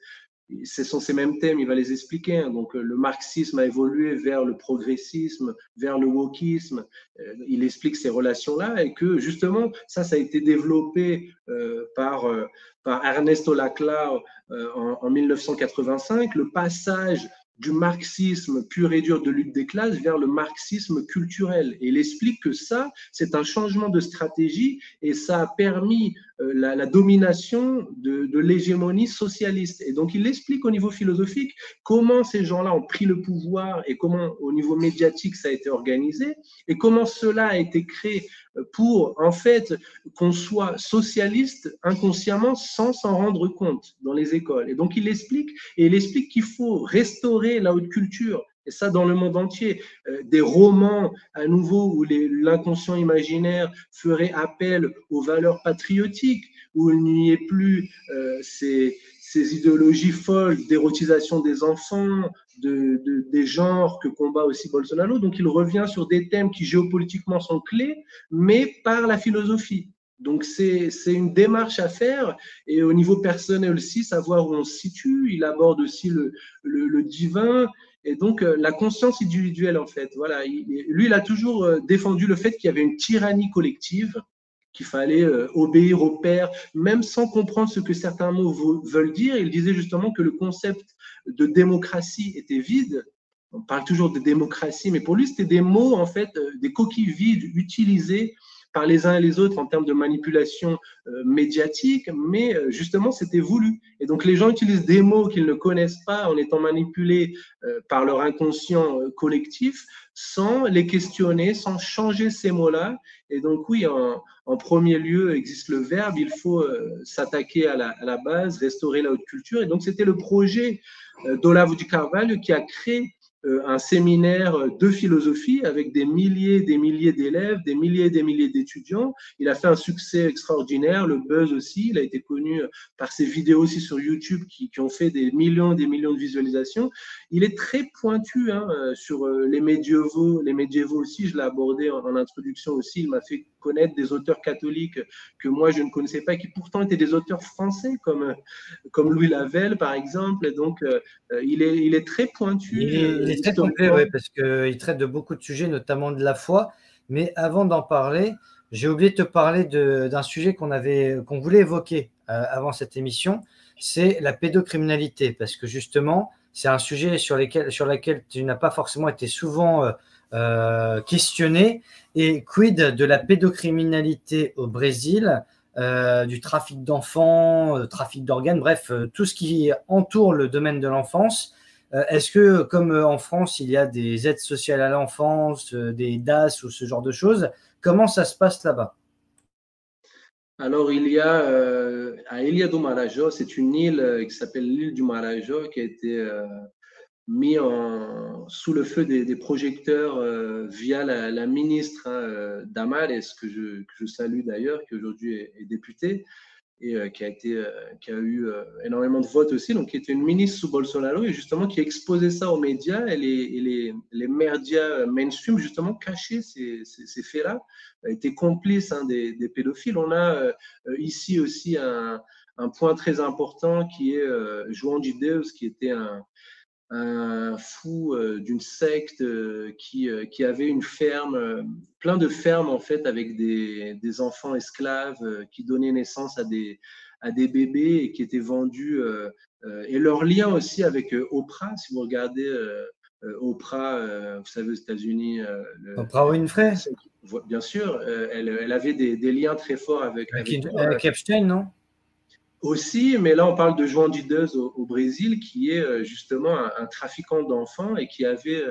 S3: Ce sont ces mêmes thèmes, il va les expliquer. Hein. Donc, le marxisme a évolué vers le progressisme, vers le wokisme. Il explique ces relations-là et que justement, ça a été développé par Ernesto Laclau en 1985, le passage du marxisme pur et dur de lutte des classes vers le marxisme culturel. Et il explique que ça, c'est un changement de stratégie et ça a permis la domination de l'hégémonie socialiste. Et donc, il explique au niveau philosophique comment ces gens-là ont pris le pouvoir et comment, au niveau médiatique, ça a été organisé et comment cela a été créé pour, en fait, qu'on soit socialiste inconsciemment sans s'en rendre compte dans les écoles. Et donc, il explique qu'il faut restaurer la haute culture. Et ça, dans le monde entier. Des romans, à nouveau, où l'inconscient imaginaire ferait appel aux valeurs patriotiques, où il n'y ait plus ces idéologies folles d'érotisation des enfants, des genres que combat aussi Bolsonaro. Donc, il revient sur des thèmes qui géopolitiquement sont clés, mais par la philosophie. Donc, c'est une démarche à faire et au niveau personnel aussi, savoir où on se situe. Il aborde aussi le divin et donc la conscience individuelle, en fait. Voilà. Lui, il a toujours défendu le fait qu'il y avait une tyrannie collective, qu'il fallait obéir au père, même sans comprendre ce que certains mots veulent dire. Il disait justement que le concept de démocratie était vide. On parle toujours de démocratie, mais pour lui, c'était des mots, en fait, des coquilles vides utilisées par les uns et les autres en termes de manipulation médiatique, mais justement, c'était voulu. Et donc, les gens utilisent des mots qu'ils ne connaissent pas en étant manipulés par leur inconscient collectif, sans les questionner, sans changer ces mots-là. Et donc, oui, en premier lieu, existe le verbe, il faut s'attaquer à la base, restaurer la haute culture. Et donc, c'était le projet d'Olavo de Carvalho qui a créé un séminaire de philosophie avec des milliers d'élèves, des milliers d'étudiants. Il a fait un succès extraordinaire, le buzz aussi. Il a été connu par ses vidéos aussi sur YouTube qui ont fait des millions de visualisations. Il est très pointu sur les médiévaux aussi. Je l'ai abordé en introduction aussi. Il m'a fait connaître des auteurs catholiques que moi je ne connaissais pas, qui pourtant étaient des auteurs français comme Louis Lavelle par exemple. Et donc il est très pointu.
S1: Il est très complet, ouais, parce qu'il traite de beaucoup de sujets, notamment de la foi. Mais avant d'en parler, j'ai oublié de te parler d'un sujet qu'on voulait évoquer avant cette émission, c'est la pédocriminalité, parce que justement, c'est un sujet sur lequel tu n'as pas forcément été souvent questionné. Et quid de la pédocriminalité au Brésil, du trafic d'enfants, trafic d'organes, bref, tout ce qui entoure le domaine de l'enfance. Est-ce que, comme en France, il y a des aides sociales à l'enfance, des DAS ou ce genre de choses, comment ça se passe là-bas?
S3: Alors, il y a à Ilha do Marajó, c'est une île qui s'appelle l'île du Marajó, qui a été mis sous le feu des projecteurs via la ministre Damares, que je salue d'ailleurs, qui aujourd'hui est députée. et qui a eu énormément de votes aussi, donc qui était une ministre sous Bolsonaro et justement qui exposait ça aux médias et les médias mainstream justement cachaient ces faits-là, étaient complices des pédophiles. On a ici aussi un point très important qui est João de Deus, qui était un fou d'une secte qui avait une ferme, plein de fermes en fait, avec des enfants esclaves qui donnaient naissance à des bébés et qui étaient vendus. Et leur lien aussi avec Oprah, si vous regardez Oprah, vous savez, aux États-Unis.
S1: Oprah Winfrey?
S3: Bien sûr, elle avait des liens très forts avec
S1: Epstein, non?
S3: Aussi, mais là on parle de João de Deus au Brésil, qui est justement un trafiquant d'enfants et qui avait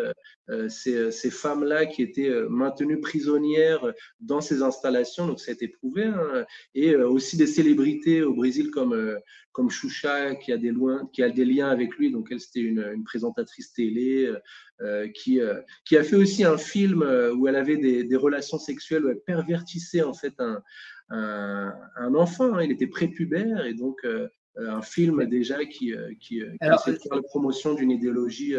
S3: ces femmes-là qui étaient maintenues prisonnières dans ces installations, donc ça a été prouvé, hein. Et aussi des célébrités au Brésil comme Xuxa, qui a des liens avec lui, donc elle c'était une présentatrice télé qui a fait aussi un film où elle avait des relations sexuelles, où elle pervertissait en fait un enfant, hein. Il était prépubère et donc un film déjà qui essaie de faire la promotion d'une idéologie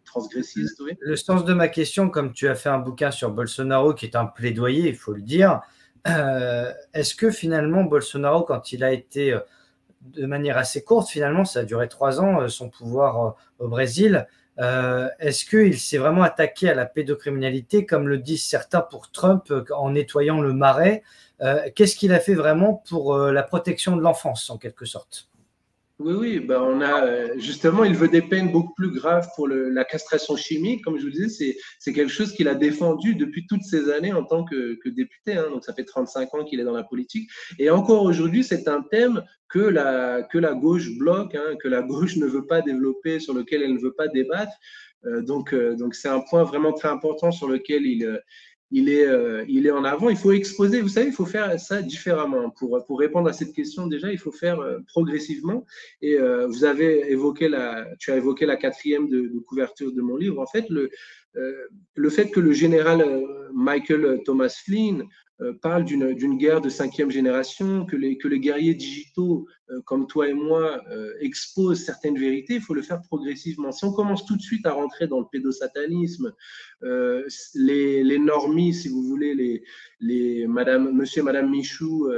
S3: transgressiste. Oui.
S1: Le sens de ma question, comme tu as fait un bouquin sur Bolsonaro qui est un plaidoyer, il faut le dire, est-ce que finalement Bolsonaro, quand il a été de manière assez courte, finalement ça a duré 3 ans, son pouvoir au Brésil, est-ce qu'il s'est vraiment attaqué à la pédocriminalité, comme le disent certains pour Trump, en nettoyant le marais? Qu'est-ce qu'il a fait vraiment pour la protection de l'enfance, en quelque sorte?
S3: Oui, ben on a justement, il veut des peines beaucoup plus graves pour la castration chimique. Comme je vous disais, c'est quelque chose qu'il a défendu depuis toutes ces années en tant que député, hein. Donc ça fait 35 ans qu'il est dans la politique. Et encore aujourd'hui, c'est un thème que la gauche bloque, hein, que la gauche ne veut pas développer, sur lequel elle ne veut pas débattre. Donc c'est un point vraiment très important sur lequel il est en avant. Il faut exposer, vous savez, il faut faire ça différemment. Pour répondre à cette question, déjà, il faut faire progressivement. Et tu as évoqué la 4e de couverture de mon livre. En fait, le fait que le général Michael Thomas Flynn parle d'une guerre de 5e génération, que les guerriers digitaux comme toi et moi exposent certaines vérités, il faut le faire progressivement. Si on commence tout de suite à rentrer dans le pédosatanisme, les normies, si vous voulez, monsieur et madame Michou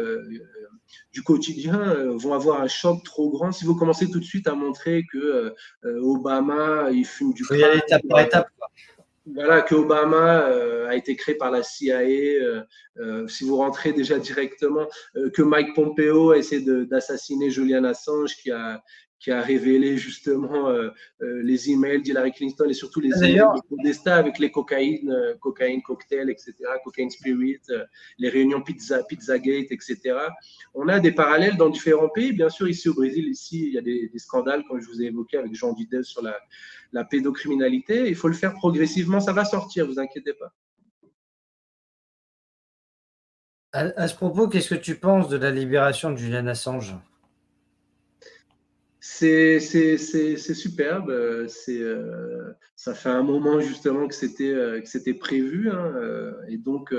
S3: du quotidien vont avoir un choc trop grand. Si vous commencez tout de suite à montrer que Obama, il fume du crack,
S1: y aller étape par étape, quoi.
S3: Voilà, que Obama a été créé par la CIA, si vous rentrez déjà directement, que Mike Pompeo essaie d'assassiner Julian Assange, qui a révélé justement les emails d'Hillary Clinton et surtout les emails de Podesta avec les cocaïne cocktail, etc., cocaine spirit, les réunions Pizzagate, etc. On a des parallèles dans différents pays. Bien sûr, ici au Brésil, il y a des scandales, comme je vous ai évoqué avec João de Deus sur la pédocriminalité. Il faut le faire progressivement, ça va sortir, vous inquiétez pas.
S1: À ce propos, qu'est-ce que tu penses de la libération de Julian Assange?
S3: C'est superbe. Ça fait un moment justement que c'était prévu, hein, et donc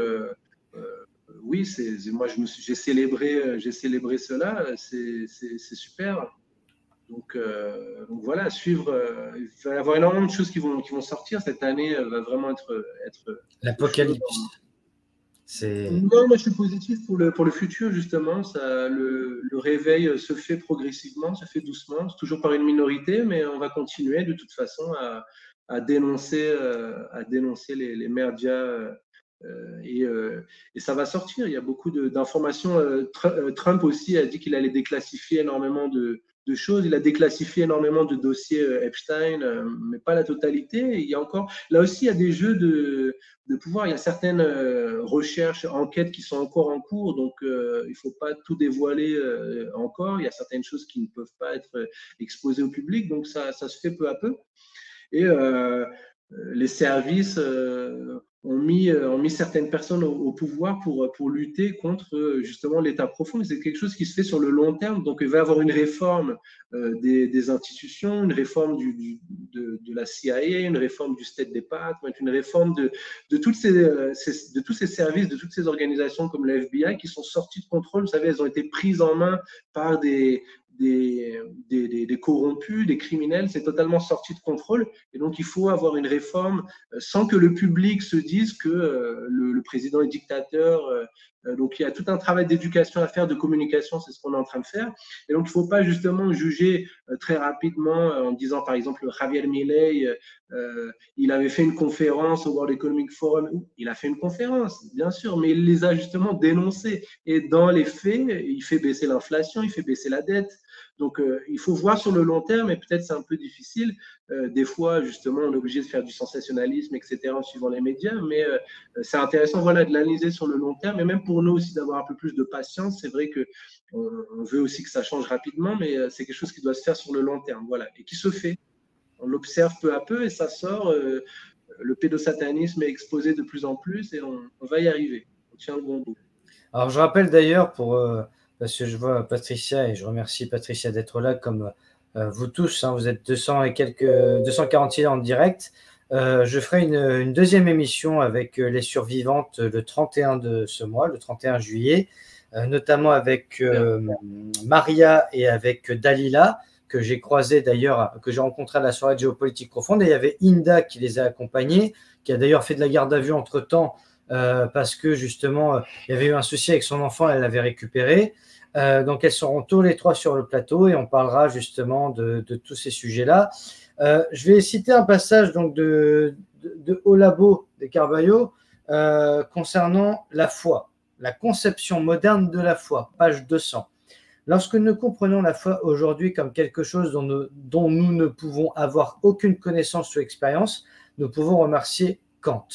S3: oui, moi j'ai célébré cela. C'est super. Donc voilà, suivre. Il va y avoir énormément de choses qui vont sortir cette année. Va vraiment être
S1: l'apocalypse.
S3: Non, moi je suis positif pour le futur justement. Le réveil se fait progressivement, se fait doucement, toujours par une minorité, mais on va continuer de toute façon à dénoncer les médias. Et ça va sortir. Il y a beaucoup d'informations. Trump aussi a dit qu'il allait déclassifier énormément de choses. Il a déclassifié énormément de dossiers Epstein, mais pas la totalité. Il y a encore, là aussi, il y a des jeux de pouvoir. Il y a certaines recherches, enquêtes qui sont encore en cours, donc il ne faut pas tout dévoiler encore. Il y a certaines choses qui ne peuvent pas être exposées au public, donc ça se fait peu à peu. Et les services ont mis certaines personnes au pouvoir pour lutter contre justement l'État profond. C'est quelque chose qui se fait sur le long terme. Donc, il va y avoir une réforme des institutions, une réforme de la CIA, une réforme du State Department, une réforme de tous ces services, de toutes ces organisations comme le FBI qui sont sorties de contrôle. Vous savez, elles ont été prises en main par des corrompus, des criminels, c'est totalement sorti de contrôle. Et donc, il faut avoir une réforme sans que le public se dise que le président est dictateur. Donc, il y a tout un travail d'éducation à faire, de communication, c'est ce qu'on est en train de faire. Et donc, il ne faut pas justement juger très rapidement en disant, par exemple, Javier Milei, il avait fait une conférence au World Economic Forum. Il a fait une conférence, bien sûr, mais il les a justement dénoncés. Et dans les faits, il fait baisser l'inflation, il fait baisser la dette. Donc, il faut voir sur le long terme, et peut-être c'est un peu difficile. Des fois, justement, on est obligé de faire du sensationnalisme, etc., en suivant les médias, mais c'est intéressant, voilà, de l'analyser sur le long terme, et même pour nous aussi d'avoir un peu plus de patience. C'est vrai qu'on veut aussi que ça change rapidement, mais c'est quelque chose qui doit se faire sur le long terme, voilà, et qui se fait. On l'observe peu à peu, et ça sort. Le pédosatanisme est exposé de plus en plus, et on va y arriver. On tient le bon bout.
S1: Alors, je rappelle d'ailleurs, parce que je vois Patricia, et je remercie Patricia d'être là, comme vous tous, hein, vous êtes 246 en direct. Je ferai une deuxième émission avec les survivantes le 31 de ce mois, le 31 juillet, notamment avec Maria et avec Dalila, que j'ai croisé d'ailleurs, que j'ai rencontré à la soirée de géopolitique profonde. Et il y avait Inda qui les a accompagnés, qui a d'ailleurs fait de la garde à vue entre-temps, parce que justement, il y avait eu un souci avec son enfant, elle l'avait récupéré. Donc, elles seront tous les trois sur le plateau et on parlera justement de tous ces sujets-là. Je vais citer un passage donc, de Olabo de Carvalho concernant la foi, la conception moderne de la foi, page 200. Lorsque nous comprenons la foi aujourd'hui comme quelque chose dont nous ne pouvons avoir aucune connaissance ou expérience, nous pouvons remercier Kant.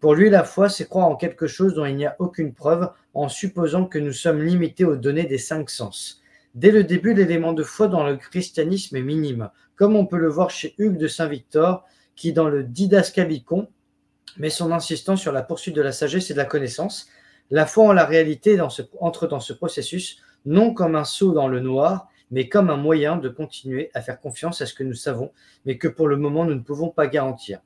S1: Pour lui, la foi, c'est croire en quelque chose dont il n'y a aucune preuve, en supposant que nous sommes limités aux données des 5 sens. Dès le début, l'élément de foi dans le christianisme est minime, comme on peut le voir chez Hugues de Saint-Victor, qui, dans le Didascalicon, met son insistance sur la poursuite de la sagesse et de la connaissance. La foi en la réalité entre dans ce processus, non comme un saut dans le noir, mais comme un moyen de continuer à faire confiance à ce que nous savons, mais que pour le moment, nous ne pouvons pas garantir.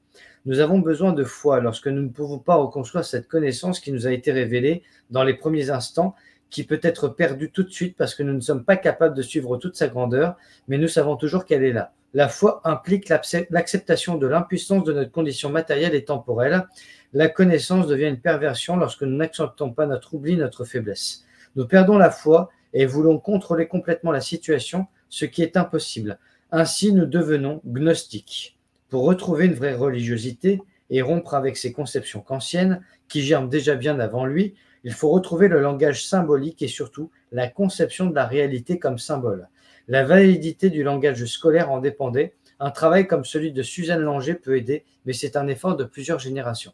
S1: Nous avons besoin de foi lorsque nous ne pouvons pas reconstruire cette connaissance qui nous a été révélée dans les premiers instants, qui peut être perdue tout de suite parce que nous ne sommes pas capables de suivre toute sa grandeur, mais nous savons toujours qu'elle est là. La foi implique l'acceptation de l'impuissance de notre condition matérielle et temporelle. La connaissance devient une perversion lorsque nous n'acceptons pas notre oubli, notre faiblesse. Nous perdons la foi et voulons contrôler complètement la situation, ce qui est impossible. Ainsi, nous devenons gnostiques. Pour retrouver une vraie religiosité et rompre avec ces conceptions kantiennes qui germent déjà bien avant lui, il faut retrouver le langage symbolique et surtout la conception de la réalité comme symbole. La validité du langage scolaire en dépendait. Un travail comme celui de Suzanne Langer peut aider, mais c'est un effort de plusieurs générations.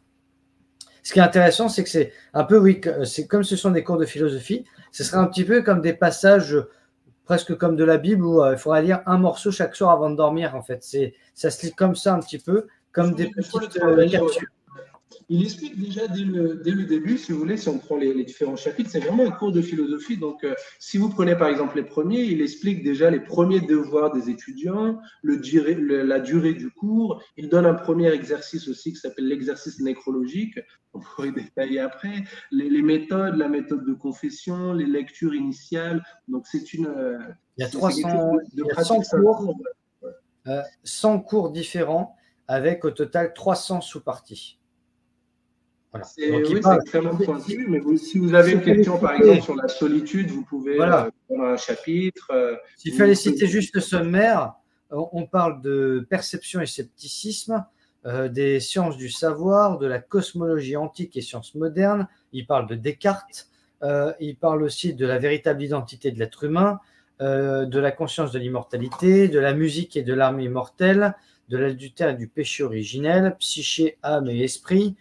S1: Ce qui est intéressant, c'est que c'est un peu, oui, c'est comme ce sont des cours de philosophie, ce serait un petit peu comme des passages presque comme de la Bible où il faudra lire un morceau chaque soir avant de dormir, en fait. Ça se lit comme ça un petit peu, comme des petites capsules.
S3: Il explique déjà dès le début, si vous voulez, si on prend les différents chapitres, c'est vraiment un cours de philosophie. Donc, si vous prenez par exemple les premiers, il explique déjà les premiers devoirs des étudiants, la durée du cours. Il donne un premier exercice aussi qui s'appelle l'exercice nécrologique. On pourrait détailler après. Les méthodes, la méthode de confession, les lectures initiales. Donc, c'est une.
S1: Il y a 100 cours différents avec au total 300 sous-parties.
S3: Voilà. C'est extrêmement pointu, mais si vous avez une question, par exemple, sur la solitude, vous pouvez prendre un chapitre.
S1: S'il fallait citer juste le sommaire, on parle de perception et scepticisme, des sciences du savoir, de la cosmologie antique et sciences modernes. Il parle de Descartes. Il parle aussi de la véritable identité de l'être humain, de la conscience de l'immortalité, de la musique et de l'âme immortelle, de l'adultère et du péché originel, psyché, âme et esprit,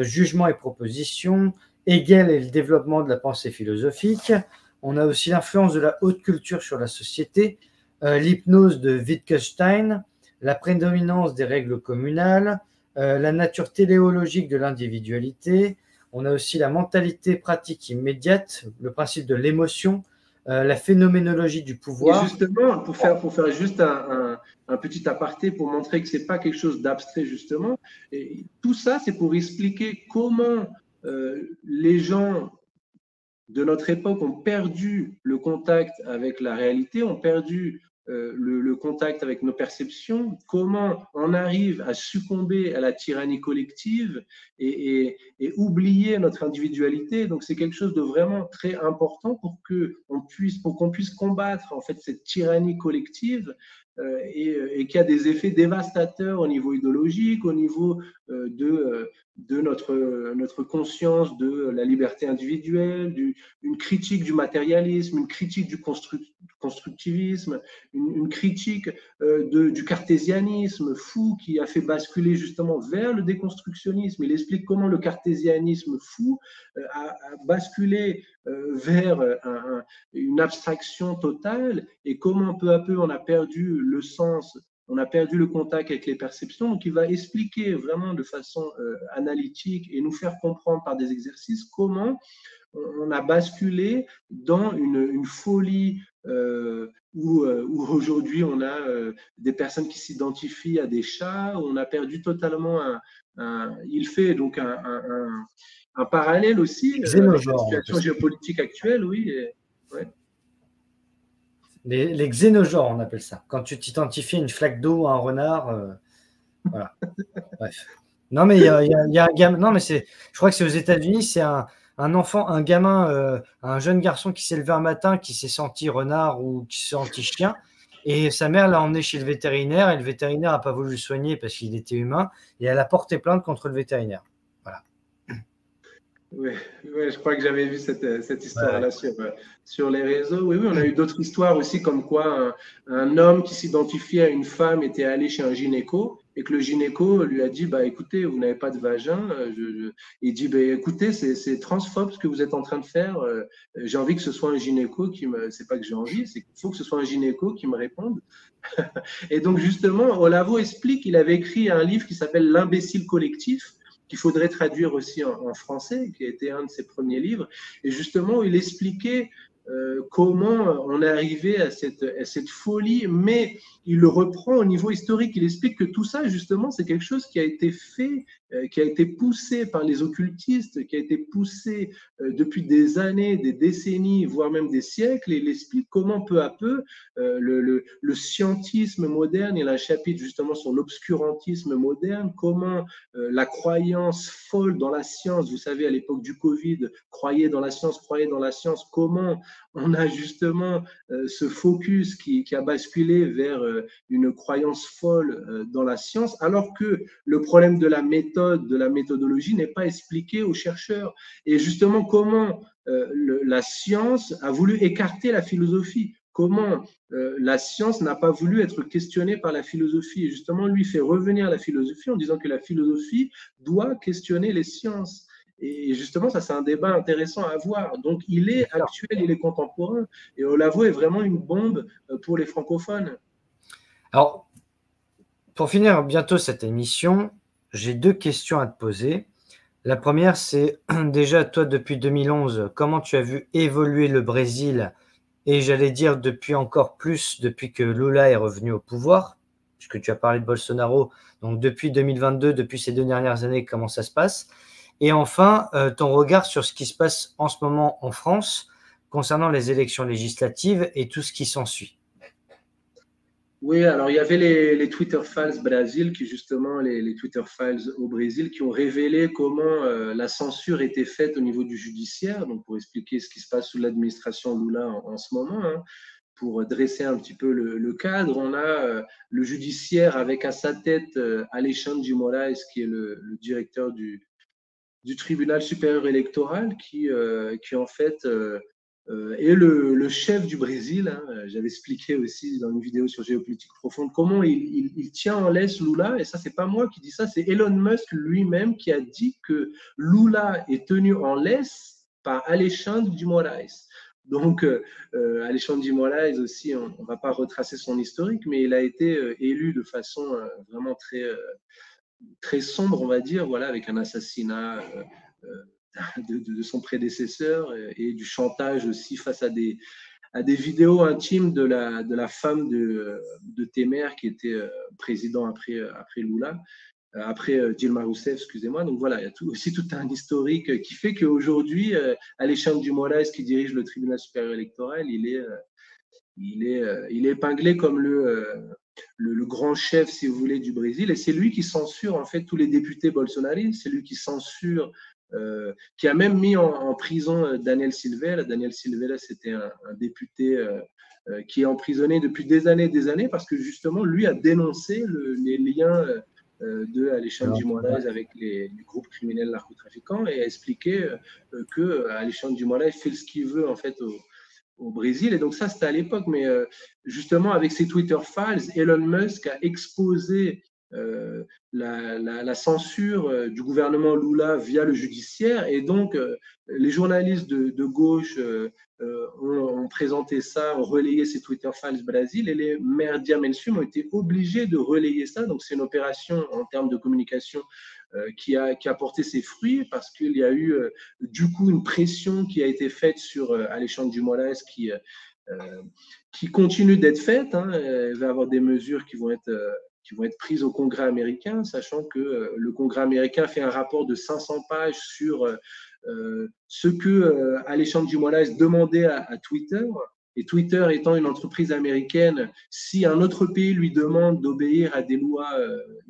S1: jugement et proposition, Hegel et le développement de la pensée philosophique. On a aussi l'influence de la haute culture sur la société, l'hypnose de Wittgenstein, la prédominance des règles communales, la nature téléologique de l'individualité. On a aussi la mentalité pratique immédiate, le principe de l'émotion, la phénoménologie du
S3: Et
S1: pouvoir.
S3: justement, pour faire juste un petit aparté, pour montrer que ce n'est pas quelque chose d'abstrait, justement, et tout ça, c'est pour expliquer comment les gens de notre époque ont perdu le contact avec la réalité, ont perdu le contact avec nos perceptions, comment on arrive à succomber à la tyrannie collective et oublier notre individualité. Donc c'est quelque chose de vraiment très important pour qu'on puisse combattre en fait cette tyrannie collective et qui a des effets dévastateurs au niveau idéologique, au niveau de notre conscience de la liberté individuelle, une critique du matérialisme, une critique du constructivisme, une critique du cartésianisme fou qui a fait basculer justement vers le déconstructionnisme. Il explique comment le cartésianisme fou a basculé vers une abstraction totale et comment peu à peu on a perdu le sens, on a perdu le contact avec les perceptions. Donc il va expliquer vraiment de façon analytique et nous faire comprendre par des exercices comment on a basculé dans une folie où aujourd'hui on a des personnes qui s'identifient à des chats, où on a perdu totalement il fait donc un parallèle aussi avec la situation géopolitique actuelle, oui. Ouais.
S1: Les xénogenres, on appelle ça. Quand tu t'identifies à une flaque d'eau, à un renard, voilà. Bref. Non, mais il y a un gamin. Non, mais je crois que c'est aux États-Unis, c'est un enfant, un gamin, un jeune garçon qui s'est levé un matin, qui s'est senti renard ou qui s'est senti chien. Et sa mère l'a emmené chez le vétérinaire et le vétérinaire n'a pas voulu le soigner parce qu'il était humain et elle a porté plainte contre le vétérinaire. Voilà.
S3: Oui, je crois que j'avais vu cette histoire-là sur les réseaux. Oui, on a eu d'autres histoires aussi, comme quoi un homme qui s'identifiait à une femme était allé chez un gynéco et que le gynéco lui a dit, bah, écoutez, vous n'avez pas de vagin. Il dit, bah, écoutez, c'est transphobe ce que vous êtes en train de faire. J'ai envie que ce soit un gynéco c'est pas que j'ai envie, c'est qu'il faut que ce soit un gynéco qui me réponde. Et donc, justement, Olavo explique qu'il avait écrit un livre qui s'appelle L'imbécile collectif, qu'il faudrait traduire aussi en français, qui a été un de ses premiers livres. Et justement, il expliquait comment on est arrivé à cette folie, mais il le reprend au niveau historique. Il explique que tout ça, justement, c'est quelque chose qui a été fait, qui a été poussé par les occultistes, qui a été poussé depuis des années, des décennies, voire même des siècles. Et il explique comment peu à peu le scientisme moderne, il a un chapitre justement sur l'obscurantisme moderne, comment la croyance folle dans la science, vous savez, à l'époque du Covid, croyez dans la science, comment on a justement ce focus qui a basculé vers une croyance folle dans la science, alors que le problème de la méthode, de la méthodologie n'est pas expliqué aux chercheurs. Et justement, comment la science a voulu écarter la philosophie. Comment la science n'a pas voulu être questionnée par la philosophie. Et justement, lui fait revenir la philosophie en disant que la philosophie doit questionner les sciences. Et justement, ça, c'est un débat intéressant à avoir. Donc, il est actuel, il est contemporain. Et Olavo est vraiment une bombe pour les francophones.
S1: Alors, pour finir bientôt cette émission, j'ai 2 questions à te poser. La première, c'est déjà, toi, depuis 2011, comment tu as vu évoluer le Brésil? Et j'allais dire depuis encore plus, depuis que Lula est revenu au pouvoir, puisque tu as parlé de Bolsonaro, donc depuis 2022, depuis ces 2 dernières années, comment ça se passe? Et enfin, ton regard sur ce qui se passe en ce moment en France, concernant les élections législatives et tout ce qui s'ensuit.
S3: Oui, alors il y avait les Twitter Files Brésil, qui justement, les Twitter Files au Brésil, qui ont révélé comment la censure était faite au niveau du judiciaire, donc pour expliquer ce qui se passe sous l'administration Lula en ce moment. Hein. Pour dresser un petit peu le cadre, on a le judiciaire avec à sa tête Alexandre de Moraes, qui est le directeur du tribunal supérieur électoral, qui en fait est le chef du Brésil. Hein. J'avais expliqué aussi dans une vidéo sur Géopolitique Profonde comment il tient en laisse Lula, et ça, c'est pas moi qui dis ça, c'est Elon Musk lui-même qui a dit que Lula est tenu en laisse par Alexandre de Moraes. Donc, Alexandre de Moraes aussi, on ne va pas retracer son historique, mais il a été élu de façon vraiment très très sombre, on va dire, voilà, avec un assassinat de son prédécesseur et du chantage aussi face à des vidéos intimes de la femme de Temer qui était président après Lula, après Dilma Rousseff, excusez-moi. Donc voilà, il y a aussi tout un historique qui fait qu'aujourd'hui, Alexandre de Moraes, qui dirige le tribunal supérieur électoral, il est épinglé comme le grand chef, si vous voulez, du Brésil. Et c'est lui qui censure, en fait, tous les députés bolsonaristes. C'est lui qui censure, qui a même mis en prison Daniel Silveira. Daniel Silveira, c'était un député qui est emprisonné depuis des années, parce que justement, lui a dénoncé les liens de Alexandre de Moraes avec les groupes criminels narcotrafiquants et a expliqué que Alexandre de Moraes fait ce qu'il veut, en fait, au Brésil. Et donc ça, c'était à l'époque. Mais justement, avec ses Twitter Files, Elon Musk a exposé la censure du gouvernement Lula via le judiciaire. Et donc, les journalistes de gauche ont présenté ça, ont relayé ces Twitter Files Brésil, et les médias mainstream ont été obligés de relayer ça. Donc, c'est une opération en termes de communication qui a porté ses fruits, parce qu'il y a eu du coup une pression qui a été faite sur Alexandre de Moraes qui continue d'être faite. Il va y avoir des mesures qui vont être prises au Congrès américain, sachant que le Congrès américain fait un rapport de 500 pages sur ce que Alexandre de Moraes demandait à Twitter. Et Twitter étant une entreprise américaine, si un autre pays lui demande d'obéir à des lois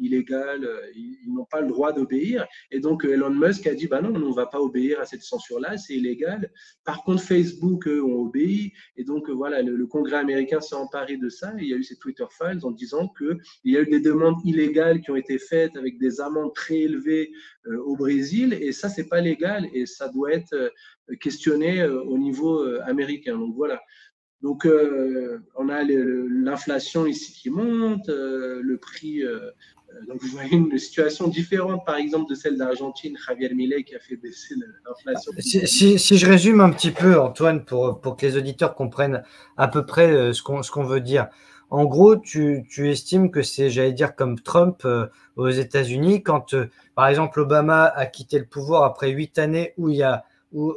S3: illégales, ils n'ont pas le droit d'obéir. Et donc Elon Musk a dit, bah non, on ne va pas obéir à cette censure-là, c'est illégal. Par contre, Facebook, eux, ont obéi. Et donc voilà, le Congrès américain s'est emparé de ça. Et il y a eu ces Twitter Files en disant qu'il y a eu des demandes illégales qui ont été faites avec des amendes très élevées au Brésil. Et ça, c'est pas légal et ça doit être questionné au niveau américain. Donc voilà. Donc, on a l'inflation ici qui monte, le prix. Donc, vous voyez une situation différente, par exemple, de celle d'Argentine, Javier Milei, qui a fait baisser l'inflation.
S1: Si je résume un petit peu, Antoine, pour que les auditeurs comprennent à peu près ce qu'on veut dire. En gros, tu estimes que c'est, j'allais dire, comme Trump aux États-Unis, quand, par exemple, Obama a quitté le pouvoir après 8 années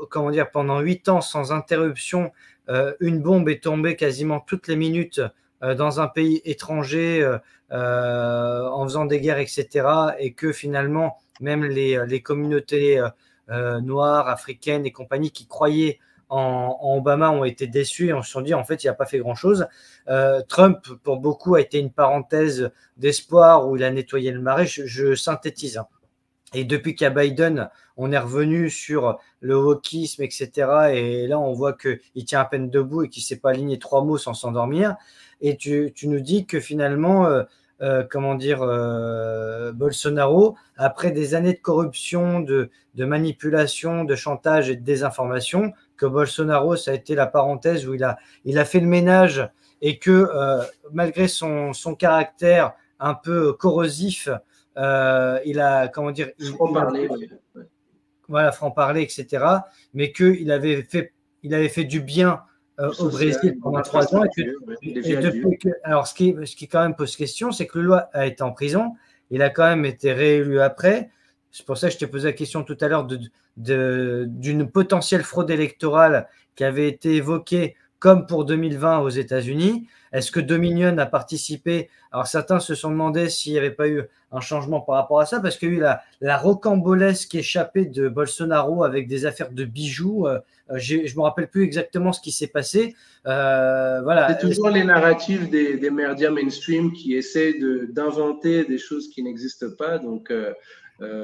S1: comment dire, pendant 8 ans sans interruption, une bombe est tombée quasiment toutes les minutes dans un pays étranger en faisant des guerres, etc. Et que finalement, même les communautés noires, africaines et compagnie qui croyaient en Obama ont été déçus et on se sont dit en fait il n'a pas fait grand-chose. Trump, pour beaucoup, a été une parenthèse d'espoir où il a nettoyé le marais. Je synthétise. Et depuis qu'il y a Biden, on est revenu sur le wokisme, etc. Et là, on voit qu'il tient à peine debout et qu'il ne sait pas aligner 3 mots sans s'endormir. Et tu nous dis que finalement, Bolsonaro, après des années de corruption, de manipulation, de chantage et de désinformation, que Bolsonaro, ça a été la parenthèse où il a fait le ménage et que malgré son caractère un peu corrosif, il a, comment dire, voilà, franc-parler, etc. Mais qu'il avait fait du bien au Brésil pendant 3 ans. Alors, ce qui quand même pose question, c'est que Lula a été en prison. Il a quand même été réélu après. C'est pour ça que je t'ai posé la question tout à l'heure d'une potentielle fraude électorale qui avait été évoquée comme pour 2020 aux États-Unis. Est-ce que Dominion a participé? Alors, certains se sont demandé s'il n'y avait pas eu un changement par rapport à ça, parce qu'il y a eu la rocambolesque échappée de Bolsonaro avec des affaires de bijoux. Je ne me rappelle plus exactement ce qui s'est passé. Voilà.
S3: C'est toujours les narratifs des médias mainstream qui essaient d'inventer des choses qui n'existent pas. Donc,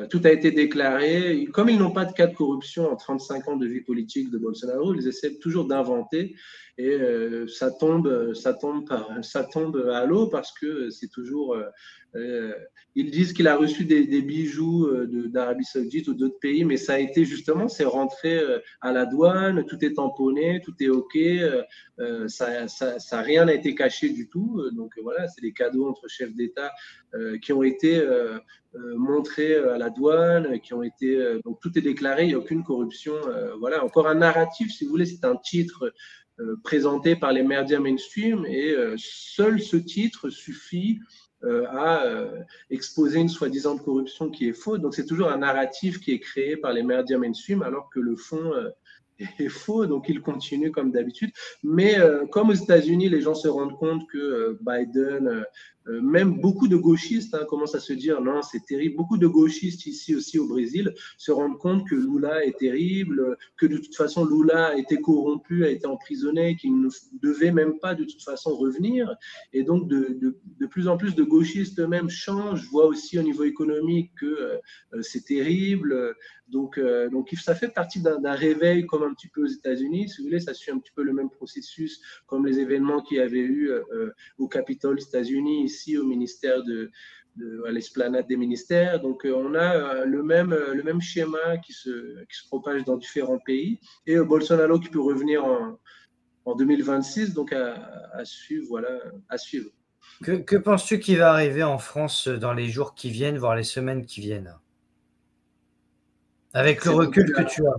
S3: tout a été déclaré. Comme ils n'ont pas de cas de corruption en 35 ans de vie politique de Bolsonaro, ils essaient toujours d'inventer et ça tombe à l'eau parce que c'est toujours. Ils disent qu'il a reçu des bijoux d'Arabie Saoudite ou d'autres pays, mais ça a été justement, c'est rentré à la douane, tout est tamponné, tout est OK, rien n'a été caché du tout. Donc voilà, c'est des cadeaux entre chefs d'État qui ont été montrés à la douane, qui ont été donc tout est déclaré, il n'y a aucune corruption. Voilà, encore un narratif, si vous voulez, c'est un titre présenté par les médias mainstream et seul ce titre suffit à exposer une soi-disant corruption qui est fausse. Donc c'est toujours un narratif qui est créé par les médias mainstream alors que le fond est faux, donc ils continuent comme d'habitude. Mais comme aux États-Unis, les gens se rendent compte que Biden, même beaucoup de gauchistes commencent à se dire non, c'est terrible. Beaucoup de gauchistes ici aussi au Brésil se rendent compte que Lula est terrible, que de toute façon Lula a été corrompu, a été emprisonné, qu'il ne devait même pas de toute façon revenir. Et donc de plus en plus de gauchistes eux-mêmes changent. Je vois aussi au niveau économique que c'est terrible. Donc ça fait partie d'un réveil comme un petit peu aux États-Unis. Si vous voulez, ça suit un petit peu le même processus comme les événements qu'il y avait eu au Capitole, aux États-Unis, ici au ministère à l'esplanade des ministères. Donc on a le même schéma qui se propage dans différents pays. Et Bolsonaro qui peut revenir en 2026, donc à suivre, voilà, à suivre.
S1: Que penses-tu qui va arriver en France dans les jours qui viennent, voire les semaines qui viennent? Avec le recul que tu as.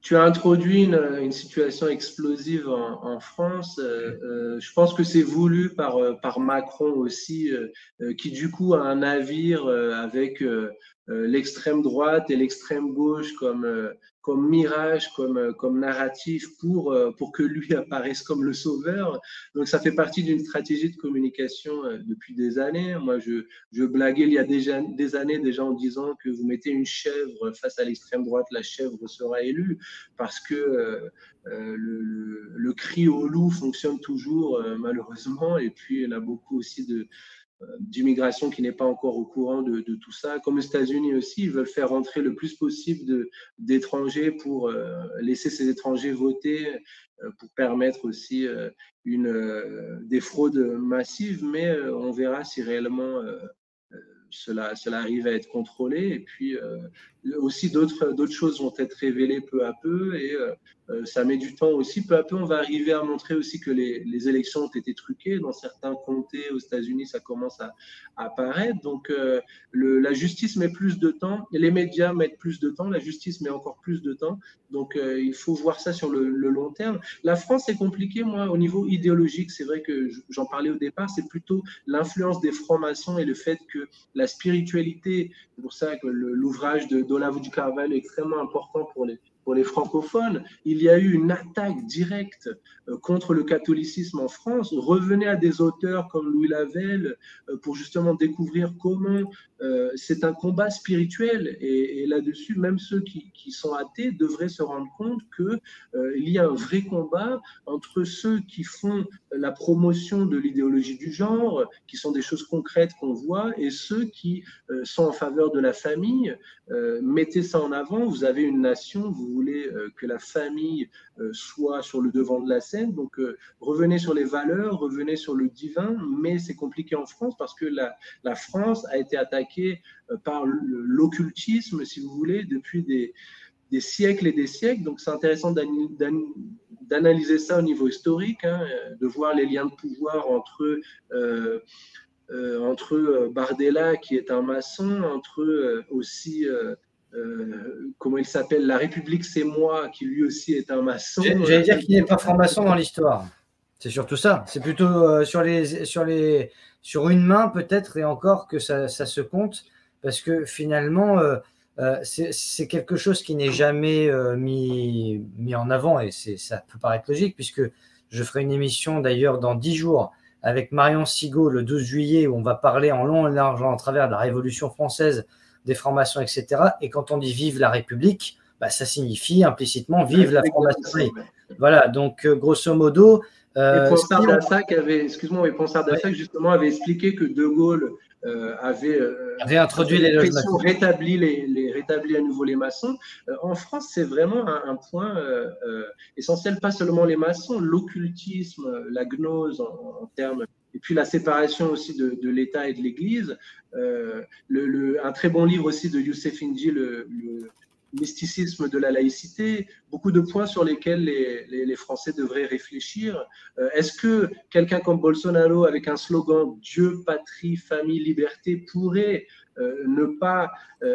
S3: Tu as introduit une situation explosive en France. Je pense que c'est voulu par Macron aussi, qui du coup a un navire avec l'extrême droite et l'extrême gauche comme mirage, comme narratif pour que lui apparaisse comme le sauveur. Donc ça fait partie d'une stratégie de communication depuis des années. Moi, je blaguais il y a des années déjà en disant que vous mettez une chèvre face à l'extrême droite, la chèvre sera élue, parce que le cri au loup fonctionne toujours malheureusement. Et puis il y en a beaucoup aussi d'immigration qui n'est pas encore au courant de tout ça. Comme aux États-Unis aussi, ils veulent faire rentrer le plus possible d'étrangers pour laisser ces étrangers voter, pour permettre aussi des fraudes massives, mais on verra si réellement cela arrive à être contrôlé. Et puis aussi d'autres choses vont être révélées peu à peu, et ça met du temps aussi. Peu à peu, on va arriver à montrer aussi que les élections ont été truquées. Dans certains comtés aux États-Unis, ça commence à apparaître. Donc la justice met plus de temps, et les médias mettent plus de temps, la justice met encore plus de temps. Donc il faut voir ça sur le long terme. La France, c'est compliqué, moi, au niveau idéologique. C'est vrai que j'en parlais au départ, c'est plutôt l'influence des francs-maçons et le fait que la spiritualité, c'est pour ça que l'ouvrage d'Olavo de Carvalho est extrêmement important pour les francophones. Il y a eu une attaque directe contre le catholicisme en France. Revenez à des auteurs comme Louis Lavelle pour justement découvrir comment c'est un combat spirituel. Et là-dessus, même ceux qui sont athées devraient se rendre compte qu'il y a un vrai combat entre ceux qui font la promotion de l'idéologie du genre, qui sont des choses concrètes qu'on voit, et ceux qui sont en faveur de la famille. Mettez ça en avant. Vous avez une nation, vous voulez que la famille soit sur le devant de la scène. Donc, revenez sur les valeurs, revenez sur le divin, mais c'est compliqué en France parce que la France a été attaquée par l'occultisme, si vous voulez, depuis des siècles et des siècles. Donc, c'est intéressant d'analyser ça au niveau historique, de voir les liens de pouvoir entre Bardella, qui est un maçon, entre aussi comment il s'appelle, La République c'est moi, qui lui aussi est un maçon.
S1: J'allais dire qu'il n'est pas franc-maçon dans l'histoire. C'est surtout ça. C'est plutôt sur une main peut-être, et encore que ça se compte, parce que finalement c'est quelque chose qui n'est jamais mis en avant, et ça peut paraître logique, puisque je ferai une émission d'ailleurs dans 10 jours avec Marion Sigaud le 12 juillet, où on va parler en long et large en travers de la Révolution française, des francs-maçons, etc. Et quand on dit vive la République, ça signifie implicitement vive la franc-maçonnerie. Voilà, donc grosso modo.
S3: Ponsard d'Assac justement avait expliqué que De Gaulle avait
S1: introduit les loges
S3: maçons, rétabli à nouveau les maçons. En France, c'est vraiment un point essentiel, pas seulement les maçons, l'occultisme, la gnose en termes. Et puis la séparation aussi de l'État et de l'Église. Un très bon livre aussi de Youssef Indy, le mysticisme de la laïcité, beaucoup de points sur lesquels les Français devraient réfléchir. Est-ce que quelqu'un comme Bolsonaro, avec un slogan « Dieu, patrie, famille, liberté », pourrait ne pas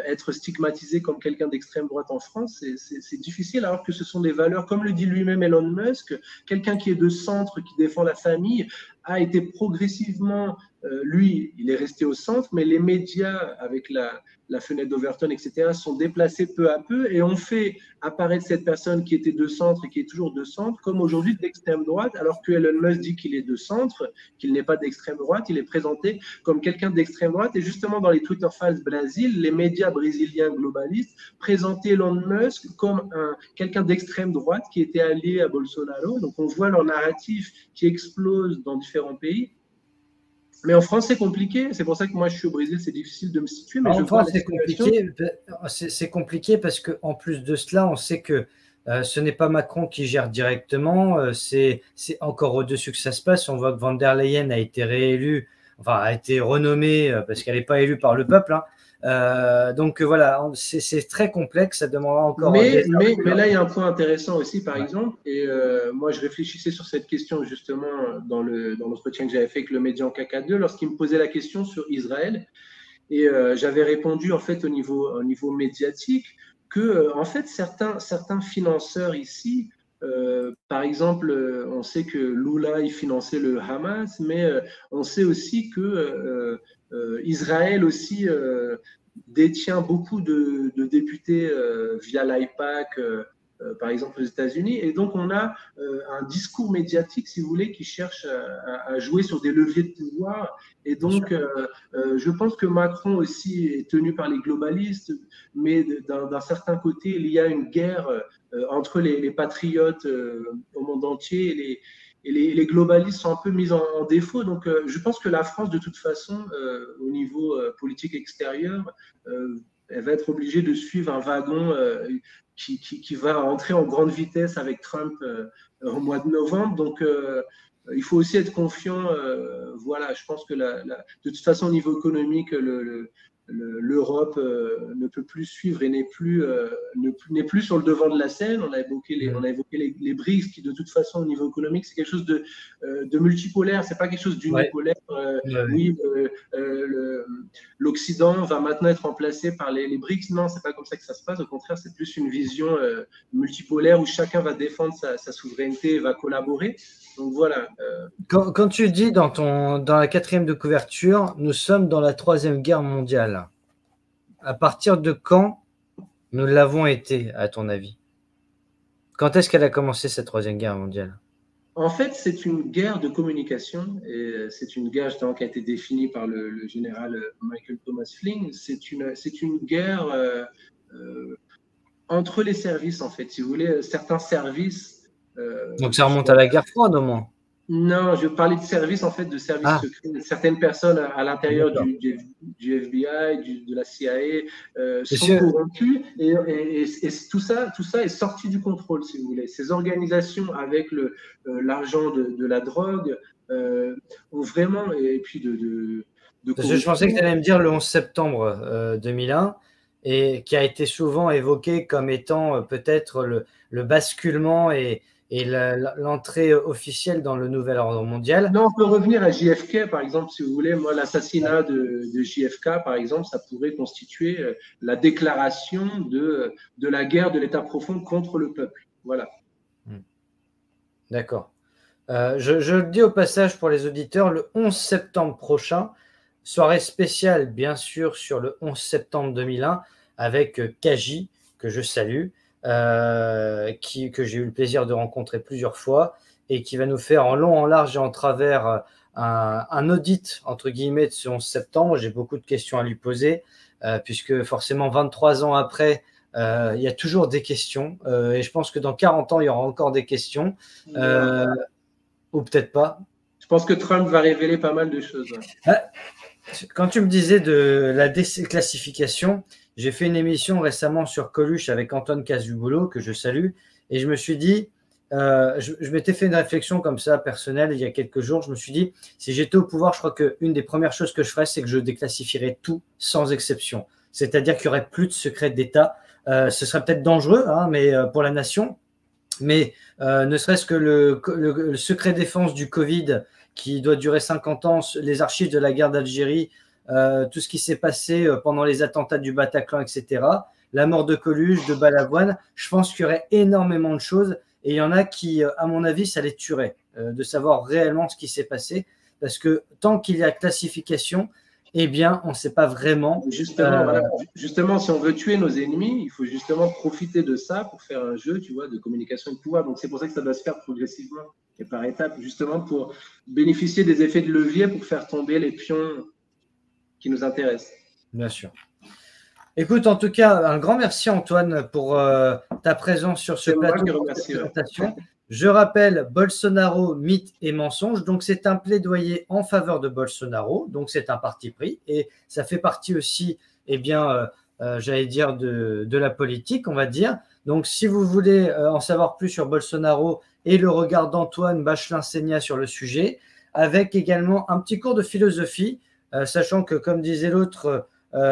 S3: être stigmatisé comme quelqu'un d'extrême droite en France? C'est difficile, alors que ce sont des valeurs, comme le dit lui-même Elon Musk, quelqu'un qui est de centre, qui défend la famille, a été progressivement lui, il est resté au centre, mais les médias, avec la fenêtre d'Overton, etc., sont déplacés peu à peu et ont fait apparaître cette personne qui était de centre et qui est toujours de centre, comme aujourd'hui d'extrême droite, alors que Elon Musk dit qu'il est de centre, qu'il n'est pas d'extrême droite, il est présenté comme quelqu'un d'extrême droite. Et justement, dans les Twitter Files Brésil, les médias brésiliens globalistes présentaient Elon Musk comme quelqu'un d'extrême droite qui était allié à Bolsonaro. Donc, on voit leur narratif qui explose dans différents pays. Mais en France, c'est compliqué. C'est pour ça que moi, je suis au Brésil, c'est difficile de me situer. Mais
S1: en France, c'est compliqué parce qu'en plus de cela, on sait que ce n'est pas Macron qui gère directement. C'est encore au-dessus que ça se passe. On voit que Van der Leyen a été réélue, enfin a été renommée parce qu'elle n'est pas élue par le peuple. Donc voilà, c'est très complexe. Ça demandera encore.
S3: Mais là, il y a un point intéressant aussi, par exemple. Et moi, je réfléchissais sur cette question justement dans l'entretien que j'avais fait avec le média en KK2 lorsqu'il me posait la question sur Israël. Et j'avais répondu en fait au niveau médiatique que en fait certains financeurs ici, par exemple, on sait que Lula il finançait le Hamas, mais on sait aussi que Israël aussi détient beaucoup de députés via l'AIPAC. Par exemple aux États-Unis. Et donc, on a un discours médiatique, si vous voulez, qui cherche à jouer sur des leviers de pouvoir. Et donc, je pense que Macron aussi est tenu par les globalistes, mais d'un certain côté, il y a une guerre entre les patriotes au monde entier et les globalistes sont un peu mis en défaut. Donc, je pense que la France, de toute façon, au niveau politique extérieur, elle va être obligée de suivre un wagon qui va entrer en grande vitesse avec Trump au mois de novembre. Donc, il faut aussi être confiant. Voilà, je pense que de toute façon, au niveau économique, l'Europe ne peut plus suivre et n'est plus sur le devant de la scène. On a évoqué les BRICS qui, de toute façon, au niveau économique, c'est quelque chose de multipolaire. C'est pas quelque chose d'unipolaire. Oui, l'Occident va maintenant être remplacé par les BRICS. Non, c'est pas comme ça que ça se passe. Au contraire, c'est plus une vision multipolaire où chacun va défendre sa souveraineté et va collaborer. Donc voilà.
S1: Quand tu dis dans la 4e de couverture, nous sommes dans la 3e guerre mondiale. À partir de quand nous l'avons été, à ton avis? Quand est-ce qu'elle a commencé cette 3e guerre mondiale?
S3: En fait, c'est une guerre de communication et c'est une guerre justement qui a été définie par le général Michael Thomas Flynn. C'est une guerre entre les services, en fait. Si vous voulez, certains services.
S1: Donc ça remonte à la guerre froide au moins?
S3: Non, je parlais de services, en fait, de services secrets. Certaines personnes à l'intérieur du FBI, de la CIA sont corrompues et tout ça est sorti du contrôle, si vous voulez. Ces organisations, avec l'argent de la drogue, ont vraiment… Et puis
S1: Parce que je pensais que tu allais me dire le 11 septembre 2001 et qui a été souvent évoqué comme étant peut-être le basculement et l'entrée officielle dans le nouvel ordre mondial.
S3: Non, on peut revenir à JFK, par exemple, si vous voulez. Moi, l'assassinat de JFK, par exemple, ça pourrait constituer la déclaration de la guerre de l'État profond contre le peuple. Voilà.
S1: D'accord. Je le dis au passage pour les auditeurs, le 11 septembre prochain, soirée spéciale, bien sûr, sur le 11 septembre 2001, avec Kaji, que je salue. Que j'ai eu le plaisir de rencontrer plusieurs fois et qui va nous faire en long, en large et en travers un audit, entre guillemets, de ce 11 septembre. J'ai beaucoup de questions à lui poser, puisque forcément, 23 ans après, il y a toujours des questions. Et je pense que dans 40 ans, il y aura encore des questions. Ou peut-être pas.
S3: Je pense que Trump va révéler pas mal de choses.
S1: Quand tu me disais de la déclassification, j'ai fait une émission récemment sur Coluche avec Antoine Casuboulot, que je salue, et je me suis dit, je m'étais fait une réflexion comme ça, personnelle, il y a quelques jours, je me suis dit, si j'étais au pouvoir, je crois qu'une des premières choses que je ferais, c'est que je déclassifierais tout sans exception. C'est-à-dire qu'il n'y aurait plus de secret d'État. Ce serait peut-être dangereux, mais pour la nation, mais ne serait-ce que le secret défense du Covid, qui doit durer 50 ans, les archives de la guerre d'Algérie, tout ce qui s'est passé pendant les attentats du Bataclan, etc., la mort de Coluche, de Balavoine, je pense qu'il y aurait énormément de choses et il y en a qui, à mon avis, ça les tuerait de savoir réellement ce qui s'est passé parce que tant qu'il y a classification, eh bien, on ne sait pas vraiment.
S3: Justement, si on veut tuer nos ennemis, il faut justement profiter de ça pour faire un jeu, tu vois, de communication et de pouvoir. Donc, c'est pour ça que ça doit se faire progressivement et par étapes, justement pour bénéficier des effets de levier pour faire tomber les pions qui nous intéressent.
S1: Bien sûr. Écoute, en tout cas, un grand merci Antoine pour ta présence sur ce plateau de présentation. Je rappelle, Bolsonaro, mythe et mensonge. Donc, c'est un plaidoyer en faveur de Bolsonaro. Donc, c'est un parti pris. Et ça fait partie aussi, eh bien, j'allais dire, de la politique, on va dire. Donc, si vous voulez en savoir plus sur Bolsonaro et le regard d'Antoine Bachelin-Segna sur le sujet, avec également un petit cours de philosophie, sachant que, comme disait l'autre,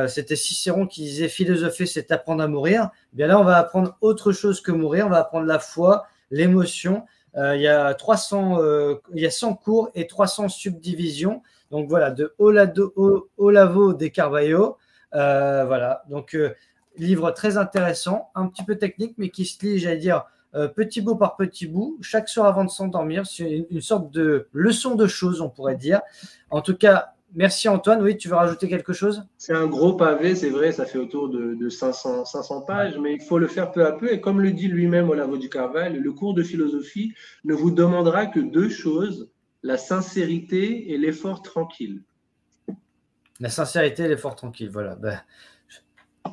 S1: c'était Cicéron qui disait « philosopher, c'est apprendre à mourir ». Bien là, on va apprendre autre chose que mourir. On va apprendre la foi, l'émotion. Il y a 100 cours et 300 subdivisions. Donc voilà, de Olavo de Carvalho. Voilà, donc livre très intéressant, un petit peu technique, mais qui se lit, j'allais dire, petit bout par petit bout, chaque soir avant de s'endormir. C'est une sorte de leçon de choses, on pourrait dire. En tout cas, merci Antoine. Oui, tu veux rajouter quelque chose?
S3: C'est un gros pavé, c'est vrai, ça fait autour de 500 pages, mais il faut le faire peu à peu. Et comme le dit lui-même Olavo du Carvalho, le cours de philosophie ne vous demandera que 2 choses, la sincérité et l'effort tranquille.
S1: La sincérité et l'effort tranquille, voilà. Ben,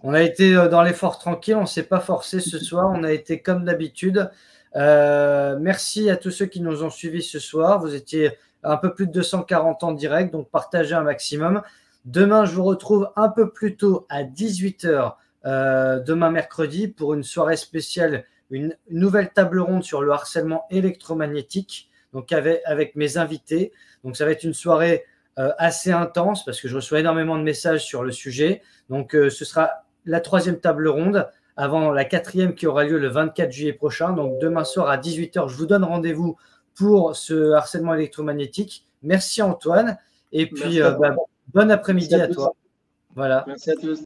S1: on a été dans l'effort tranquille, on ne s'est pas forcé ce soir, on a été comme d'habitude. Merci à tous ceux qui nous ont suivis ce soir. Vous étiez un peu plus de 240 en direct, donc partagez un maximum. Demain, je vous retrouve un peu plus tôt à 18h, demain mercredi, pour une soirée spéciale, une nouvelle table ronde sur le harcèlement électromagnétique, donc avec mes invités. Donc ça va être une soirée assez intense parce que je reçois énormément de messages sur le sujet. Donc ce sera la 3e table ronde avant la 4e qui aura lieu le 24 juillet prochain. Donc demain soir à 18h, je vous donne rendez-vous pour ce harcèlement électromagnétique. Merci Antoine. Et puis, bon après-midi à toi. Voilà.
S3: Merci à tous.